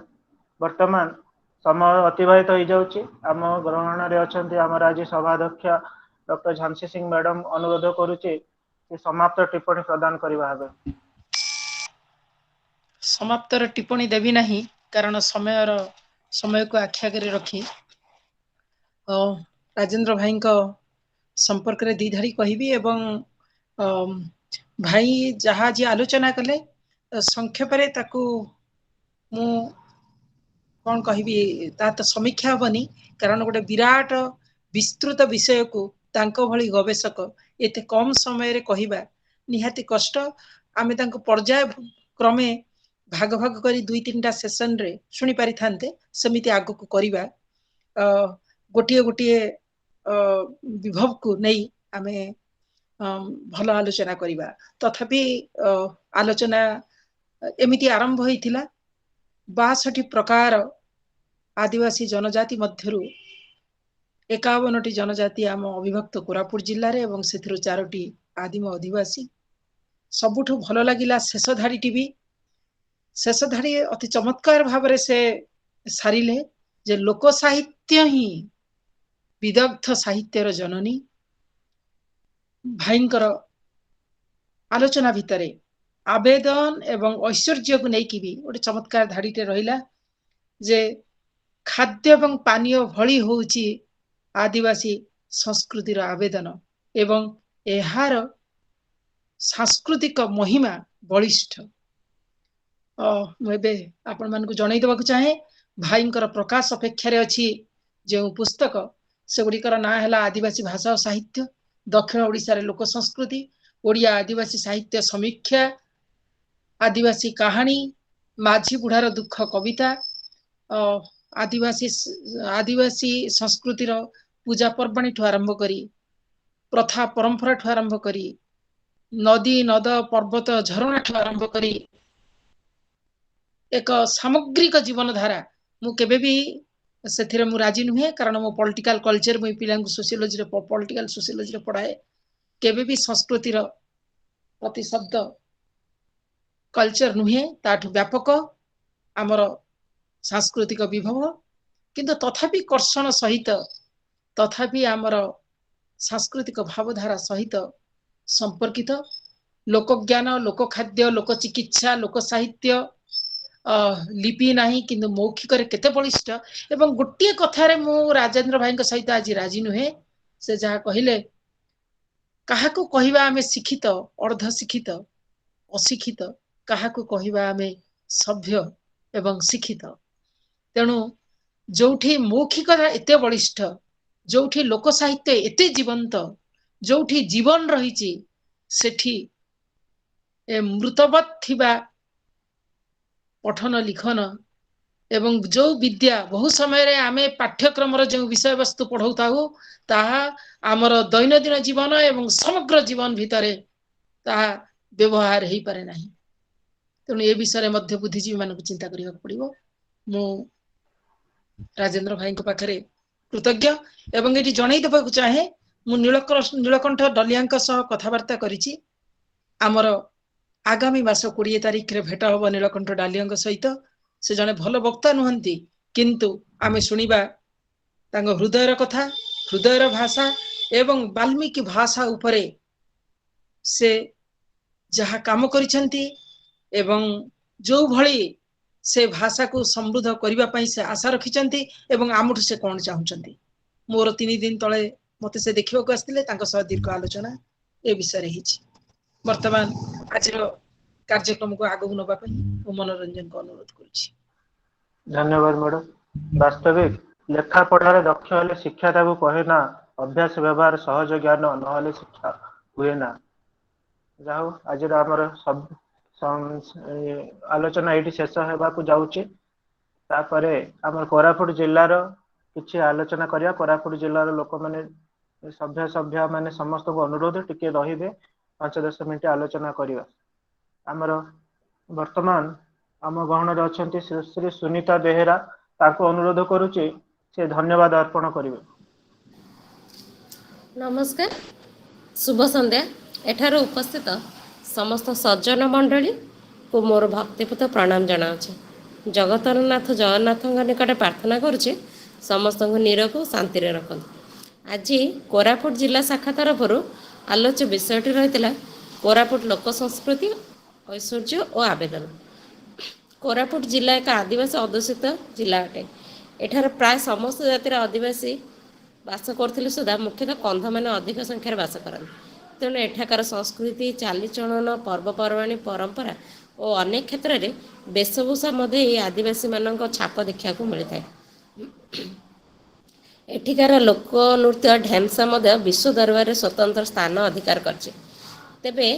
[SPEAKER 1] वर्तमान समय अतिबाहित हो जाउची आम ग्रहण रे अछंती हमर आज सभाध्यक्ष डॉक्टर झांसी सिंह मैडम अनुरोध करूची कि समाप्त टिप्पणी प्रदान करबा हबे।
[SPEAKER 5] समाप्तर टिप्पणी देवी नहीं कारण समय को आखि आगे रखी राजेंद्र भाई संपर्क रे दी धाड़ी कहबी एवं भाई जहा जी आलोचना कले संक्षेप रे ताकू मु कौन कहबी ता तो समीक्षा हबनी कारण गोटे विराट विस्तृत विषय को तांको भली गवेषक एते कम समय रे कहिबा निहाती कष्ट आमे तांको पर्याय क्रमे भाग भाग करी 2-3टा सेशन रे सुनी पारि थांते समिति आगो को करिबा गोटिए गोटिए विभव को नहीं आमे भल आलोचना करिबा तथापि आलोचना एमिति आरंभ होइथिला 62 प्रकार आदिवासी जनजाति मध्यरु 51टी जनजाति आम अविभक्त कोरापुट जिल्ला रे एवं सेथिरु 4टी आदिम आदिवासी सबुठु भल लागिला शेष धाड़ी टीवी शेष धाड़ी अति चमत्कार भाव से सारिले जे लोक साहित्य ही विदग्ध साहित्यर जननी भाईंकर आलोचना भितरे आवेदन एवं ऐश्वर्य को लेकिन भी गोटे चमत्कार धाड़ीटे रहिला जे खाद्य एवं पानीय भली होउची आदिवासी संस्कृतिर आवेदन एवं एहार सांस्कृतिक महिमा बलिष्ठ मुझे आपण मान को जणई देबाक चाहे भाईंकर प्रकाश अपेक्षा अच्छी जो पुस्तक से गुड़िकर ना है आदिवासी भाषा और साहित्य दक्षिण ओडिशा रे लोक संस्कृति ओडिया आदिवासी साहित्य समीक्षा आदिवासी कहानी माझी बुढ़ार दुख कविता आदिवासी संस्कृतिर पूजा पर्वाणी ठू आरंभ करी प्रथा परंपरा ठू आरंभ करी नदी नद पर्वत झरणा ठू आरंभ करी एक सामग्रिक जीवन धारा मु केबे भी सेथिरे मु राजी नुहे कारण मो पॉलिटिकल कल्चर मु पिलांकु सोशियोलॉजी रे पॉलिटिकल सोशियोलॉजी रे पढ़ाए केबे भी संस्कृतिर प्रति शब्द कल्चर नुहे ताठु व्यापक आमर सांस्कृतिक विभव किंतु तथापि कर्षण सहित तथापि आमर सांस्कृतिक भावधारा सहित संपर्कित लोक ज्ञान लोक खाद्य लोक चिकित्सा लोक साहित्य लिपि नाही किंतु मौखिक रे केते बलिष्ठ एवं गोटिए कथारे मु राजेंद्र भाई सहित आज राजी नुहे से जहा कहिले काहाकू कहिबा आमे शिक्षित अर्ध शिक्षित अशिक्षित काहाकू कहिबा आमे सभ्य एवं शिक्षित तेणु जोठी मौखिकता एते बलिष्ठ जोठी लोक साहित्य एते जीवंत जोठी जीवन रहिछि सेठी ए मृतवत थिबा पठन लिखन एवं जो विद्या बहु समय रे आमे पाठ्यक्रम रो जो विषय वस्तु पढ़ौताहु ताहा आमर दैनंदिन जीवन एवं समग्र जीवन भितरे ताहा व्यवहार हेई पारे नाही तेणु ए विषय मध्य बुद्धिजीवी मान चिंता करिया पड़िबो मु राजेंद्र भाई को पाखरे कृतज्ञ एवं एटी जणई देबाक चाहे मु नीलकंठ डलियांक सह कथावार्ता करिछि आमर आगामी मास 20 तारिख रे भेट हबो नीलकंठ डालियांक सहित से जने भल वक्ता नुहंती किंतु आमे सुनिबा तांग हृदयर कथा हृदयर भाषा एवं वाल्मीकि भाषा उपरे से जहा काम करिसंती एवं जो भली से भाषा को समृद्ध करबा पई से आशा रखिसंती एवं आमुठ से कोन चाहुचंती मोर 3 दिन तळे मते से देखिबा को आस्तिले तांग सह दीर्घ आलोचना ए विषय रे हिची वर्तमान आज कार्यक्रम को आगु नबा पई मनोरंजन को अनुरोध करूची।
[SPEAKER 1] धन्यवाद मैडम। वास्तविक लेखा पढ़ार दक्ष हेले शिक्षा ताकू कहे ना अभ्यास व्यवहार सहज ज्ञान नहले शिक्षा हुए ना जाऊ आज आमर सब आलोचना ये शेष होगा जाऊँगी तापरे आम कोरापुट जिलार किसी आलोचना करिया कोरापुट जिलार लोक मैंने सभ्य सभ्य माने समस्त को अनुरोध टिके रहिबे 5-10 मिनिट आलोचना करिया आमर वर्तमान आम गहन रे अछंती श्री सुनीता बेहेरा ତାଙ୍କୁ ଅନୁରୋଧ କରୁଛି ସେ ଧନ୍ୟବାଦ ଅର୍ପଣ କରିବେ।
[SPEAKER 7] ନମସ୍କାର, ଶୁଭ ସନ୍ଧ୍ୟା। ଏଠାରେ ଉପସ୍ଥିତ ସମସ୍ତ ସଜ୍ଜନ ମଣ୍ଡଳୀକୁ ମୋର ଭକ୍ତିପୂତ ପ୍ରଣାମ ଜଣାଉଛି। ଜଗତର ନାଥ ଜଗନ୍ନାଥଙ୍କ ନିକଟରେ ପ୍ରାର୍ଥନା କରୁଛି ସମସ୍ତଙ୍କୁ ନିରୋଗ ଓ ଶାନ୍ତିରେ ରଖନ୍ତୁ। ଆଜି କୋରାପୁଟ ଜିଲ୍ଲା ଶାଖା ତରଫରୁ ଆଲୋଚ୍ୟ ବିଷୟଟି ରହିଥିଲା କୋରାପୁଟ ଲୋକ ସଂସ୍କୃତି, ଐଶ୍ୱର୍ଯ୍ୟ ଓ ଆବେଦନ। କୋରାପୁଟ ଜିଲ୍ଲା ଏକ ଆଦିବାସୀ ଅଧ୍ୟୁଷିତ ଜିଲ୍ଲା ଅଟେ। ଏଠାରେ ପ୍ରାୟ ସମସ୍ତ ଜାତିର ଆଦିବାସୀ ବାସ କରୁଥିଲେ ସୁଦ୍ଧା ମୁଖ୍ୟତଃ କନ୍ଧମାନେ ଅଧିକ ସଂଖ୍ୟାରେ ବାସ କରନ୍ତି। ତେଣୁ ଏଠାକାର ସଂସ୍କୃତି, ଚାଲିଚଳନ, ପର୍ବପର୍ବାଣୀ, ପରମ୍ପରା ଓ ଅନେକ କ୍ଷେତ୍ରରେ ବେଶଭୂଷା ମଧ୍ୟ ଏହି ଆଦିବାସୀମାନଙ୍କ ଛାପ ଦେଖିବାକୁ ମିଳିଥାଏ। ଏଠିକାର ଲୋକନୃତ୍ୟ ଢେମ୍ସା ମଧ୍ୟ ବିଶ୍ୱ ଦରବାରରେ ସ୍ୱତନ୍ତ୍ର ସ୍ଥାନ ଅଧିକାର କରିଛି। ତେବେ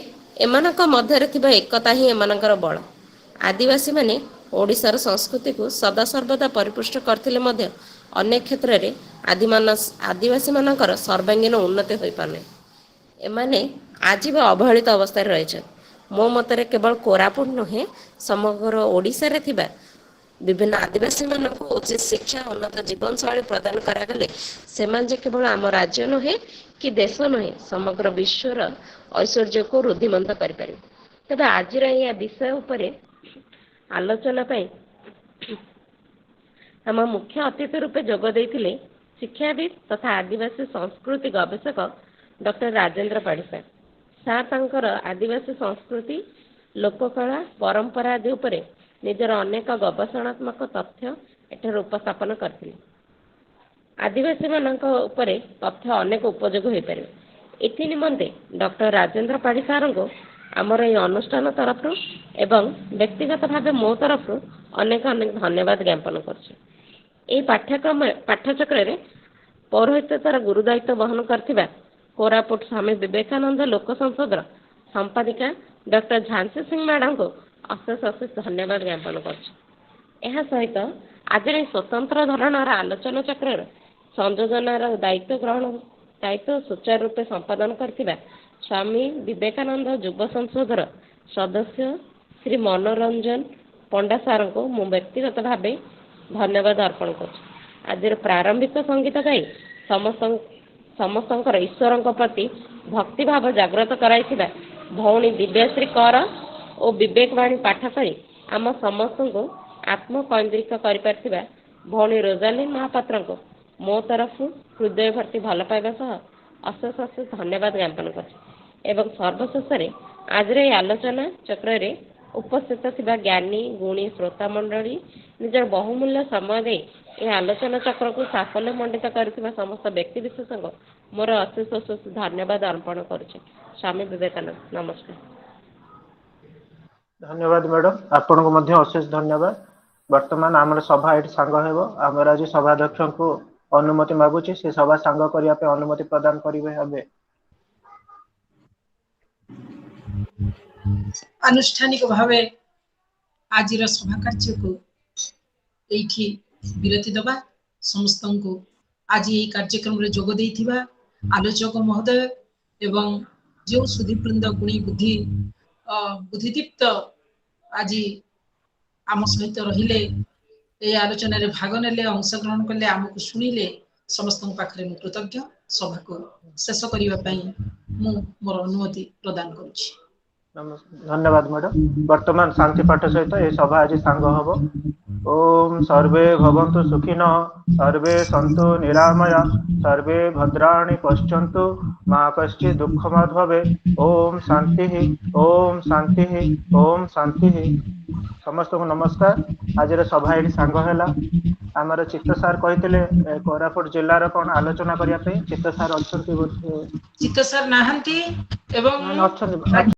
[SPEAKER 7] ଏମାନଙ୍କ ମଧ୍ୟରେ ଥିବା ଏକତା ହିଁ ଏମାନଙ୍କର ବଳ। ଆଦିବାସୀମାନେ ଓଡ଼ିଶାର ସଂସ୍କୃତିକୁ ସଦାସର୍ବଦା ପରିପୁଷ୍ଟ କରିଥିଲେ ମଧ୍ୟ ଅନେକ କ୍ଷେତ୍ରରେ ଆଦିବାସୀମାନଙ୍କର ସର୍ବାଙ୍ଗୀନ ଉନ୍ନତି ହୋଇପାରୁନାହିଁ। ଏମାନେ ଆଜି ବି ଅବହେଳିତ ଅବସ୍ଥାରେ ରହିଛନ୍ତି। ମୋ ମତରେ କେବଳ କୋରାପୁଟ ନୁହେଁ, ସମଗ୍ର ଓଡ଼ିଶାରେ ଥିବା ବିଭିନ୍ନ ଆଦିବାସୀମାନଙ୍କୁ ଉଚିତ ଶିକ୍ଷା, ଉନ୍ନତ ଜୀବନଶୈଳୀ ପ୍ରଦାନ କରାଗଲେ ସେମାନେ ଯେ କେବଳ ଆମ ରାଜ୍ୟ ନୁହେଁ କି ଦେଶ ନୁହେଁ, ସମଗ୍ର ବିଶ୍ୱର ଐଶ୍ୱର୍ଯ୍ୟକୁ ରୁଦ୍ଧିମନ୍ତ କରିପାରିବେ। ତେବେ ଆଜିର ଏହି ବିଷୟ ଉପରେ ଆଲୋଚନା ପାଇଁ ଆମ ମୁଖ୍ୟ ଅତିଥି ରୂପେ ଯୋଗ ଦେଇଥିଲେ ଶିକ୍ଷାବିତ୍ ତଥା ଆଦିବାସୀ ସଂସ୍କୃତି ଗବେଷକ ଡକ୍ଟର ରାଜେନ୍ଦ୍ର ପାଢ଼ୀ ସାର୍। ତାଙ୍କର ଆଦିବାସୀ ସଂସ୍କୃତି, ଲୋକକଳା, ପରମ୍ପରା ଆଦି ଉପରେ ନିଜର ଅନେକ ଗବେଷଣାତ୍ମକ ତଥ୍ୟ ଏଠାରେ ଉପସ୍ଥାପନ କରିଥିଲେ। ଆଦିବାସୀମାନଙ୍କ ଉପରେ ତଥ୍ୟ ଅନେକ ଉପଯୋଗ ହୋଇପାରିବ। ଏଥି ନିମନ୍ତେ ଡକ୍ଟର ରାଜେନ୍ଦ୍ର ପାଢ଼ୀ ସାର୍ଙ୍କୁ ଆମର ଏହି ଅନୁଷ୍ଠାନ ତରଫରୁ ଏବଂ ବ୍ୟକ୍ତିଗତ ଭାବେ ମୋ ତରଫରୁ ଅନେକ ଅନେକ ଧନ୍ୟବାଦ ଜ୍ଞାପନ କରୁଛି। ଏହି ପାଠ୍ୟଚକ୍ରରେ ପୌରୋହିତ୍ୟର ଗୁରୁ ଦାୟିତ୍ୱ ବହନ କରିଥିବା କୋରାପୁଟ ସ୍ୱାମୀ ବିବେକାନନ୍ଦ ଲୋକ ସଂସଦର ସମ୍ପାଦିକା ଡକ୍ଟର ଝାନ୍ସୀ ସିଂ ମ୍ୟାଡ଼ାମଙ୍କୁ ଅଶେଷ ଅଶେଷ ଧନ୍ୟବାଦ ଜ୍ଞାପନ କରୁଛି। ଏହା ସହିତ ଆଜିର ଏହି ସ୍ୱତନ୍ତ୍ର ଧରଣର ଆଲୋଚନା ଚକ୍ରର ସଂଯୋଜନାର ଦାୟିତ୍ୱ ସୁଚାରୁ ରୂପେ ସମ୍ପାଦନ କରିଥିବା ସ୍ୱାମୀ ବିବେକାନନ୍ଦ ଯୁବ ସଂସଦର ସଦସ୍ୟ ଶ୍ରୀ ମନୋରଞ୍ଜନ ପଣ୍ଡା ସାର୍ଙ୍କୁ ମୁଁ ବ୍ୟକ୍ତିଗତ ଭାବେ ଧନ୍ୟବାଦ ଅର୍ପଣ କରୁଛି। ଆଜିର ପ୍ରାରମ୍ଭିକ ସଙ୍ଗୀତ ଗାଇ ସମସ୍ତଙ୍କର ଈଶ୍ୱରଙ୍କ ପ୍ରତି ଭକ୍ତିଭାବ ଜାଗ୍ରତ କରାଇଥିବା ଭଉଣୀ ଦିବ୍ୟଶ୍ରୀ କର ଓ ବିବେକବାଣୀ ପାଠ କରି ଆମ ସମସ୍ତଙ୍କୁ ଆତ୍ମକୈନ୍ଦ୍ରିକ କରିପାରିଥିବା ଭଉଣୀ ରୋଜାଲିନ୍ ମହାପାତ୍ରଙ୍କୁ ମୋ ତରଫରୁ ହୃଦୟ ଭର୍ତ୍ତି ଭଲ ପାଇବା ସହ ଅଶେଷ ଅଶେଷ ଧନ୍ୟବାଦ ଜ୍ଞାପନ କରୁଛି। ଏବଂ ସର୍ବଶେଷରେ ଆଜିର ଏହି ଆଲୋଚନା ଚକ୍ରରେ ଉପସ୍ଥିତ ଥିବା ଜ୍ଞାନୀ ଗୁଣୀ ଶ୍ରୋତା ମଣ୍ଡଳୀ ନିଜର ବହୁମୂଲ୍ୟ ସମୟ ଦେଇ ଏହି ଆଲୋଚନା ଚକ୍ରକୁ ସାଫଲ୍ୟମଣ୍ଡିତ କରିଥିବା ସମସ୍ତ ବ୍ୟକ୍ତିବିଶେଷଙ୍କୁ ମୋର ଅଶେଷ ଅଶେଷ ଧନ୍ୟବାଦ ଅର୍ପଣ କରୁଛି। ସ୍ୱାମୀ ବିବେକାନନ୍ଦ। ନମସ୍କାର।
[SPEAKER 1] ଧନ୍ୟବାଦ ମ୍ୟାଡ଼ାମ, ଆପଣଙ୍କୁ ମଧ୍ୟ ଅଶେଷ ଧନ୍ୟବାଦ। ବର୍ତ୍ତମାନ ଆମର ସଭା ଏଠି ସାଙ୍ଗ ହେବ। ଆମର ଆଜି ସଭାଧ୍ୟକ୍ଷଙ୍କୁ ଅନୁମତି ମାଗୁଛି, ସେ ସଭା ସାଙ୍ଗ କରିବା ପାଇଁ ଅନୁମତି ପ୍ରଦାନ କରିବେ ହେବେ।
[SPEAKER 5] ଆନୁଷ୍ଠାନିକ ଭାବେ ଆଜିର ସଭା କାର୍ଯ୍ୟକୁ ଏଇଠି ବିରତି ଦେବା। ସମସ୍ତଙ୍କୁ ଆଜି ଏହି କାର୍ଯ୍ୟକ୍ରମରେ ଯୋଗ ଦେଇଥିବା ଆଲୋଚକ ମହୋଦୟ ଏବଂ ଯେଉଁ ସୁଧୀବୃନ୍ଦ ଗୁଣୀ ବୁଦ୍ଧିଦୀପ୍ତ ଆଜି ଆମ ସହିତ ରହିଲେ, ଏହି ଆଲୋଚନାରେ ଭାଗ ନେଲେ, ଅଂଶଗ୍ରହଣ କଲେ, ଆମକୁ ଶୁଣିଲେ, ସମସ୍ତଙ୍କ ପାଖରେ ମୁଁ କୃତଜ୍ଞ। ସଭାକୁ ଶେଷ କରିବା ପାଇଁ ମୁଁ ମୋର ଅନୁମତି ପ୍ରଦାନ କରୁଛି।
[SPEAKER 1] ଧନ୍ୟବାଦ ମ୍ୟାଡ଼ାମ। ବର୍ତ୍ତମାନ ଶାନ୍ତି ପାଠ ସହିତ ଏହି ସଭା ଆଜି ସାଙ୍ଗ ହବ। ଓಂ ସର୍ବେ ଭବନ୍ତୁ ସୁଖିନଃ, ସର୍ବେ ସନ୍ତୁ ନିରାମୟା, ସର୍ବେ ଭଦ୍ରାଣି ପଶ୍ୟନ୍ତୁ, ମା କଶ୍ଚିତ୍ ଦୁଃଖମାଦ୍ ଭବେତ୍। ଓಂ ଶାନ୍ତି, ଓಂ ଶାନ୍ତି, ଓಂ ଶାନ୍ତି। ସମସ୍ତଙ୍କୁ ନମସ୍କାର। ଆଜିର ସଭା ଏଠି ସାଙ୍ଗ ହେଲା। ଆମର ଚିତ୍ତ ସାର୍ କହିଥିଲେ କୋରାପୁଟ ଜିଲ୍ଲାର କଣ ଆଲୋଚନା କରିବା ପାଇଁ। ଚିତ୍ତ ସାର୍ ଅଛନ୍ତି ବୋଧେ?
[SPEAKER 5] ଚିତ୍ତ ସାର୍ ନାହାନ୍ତି ଏବଂ
[SPEAKER 1] ଅଛନ୍ତି।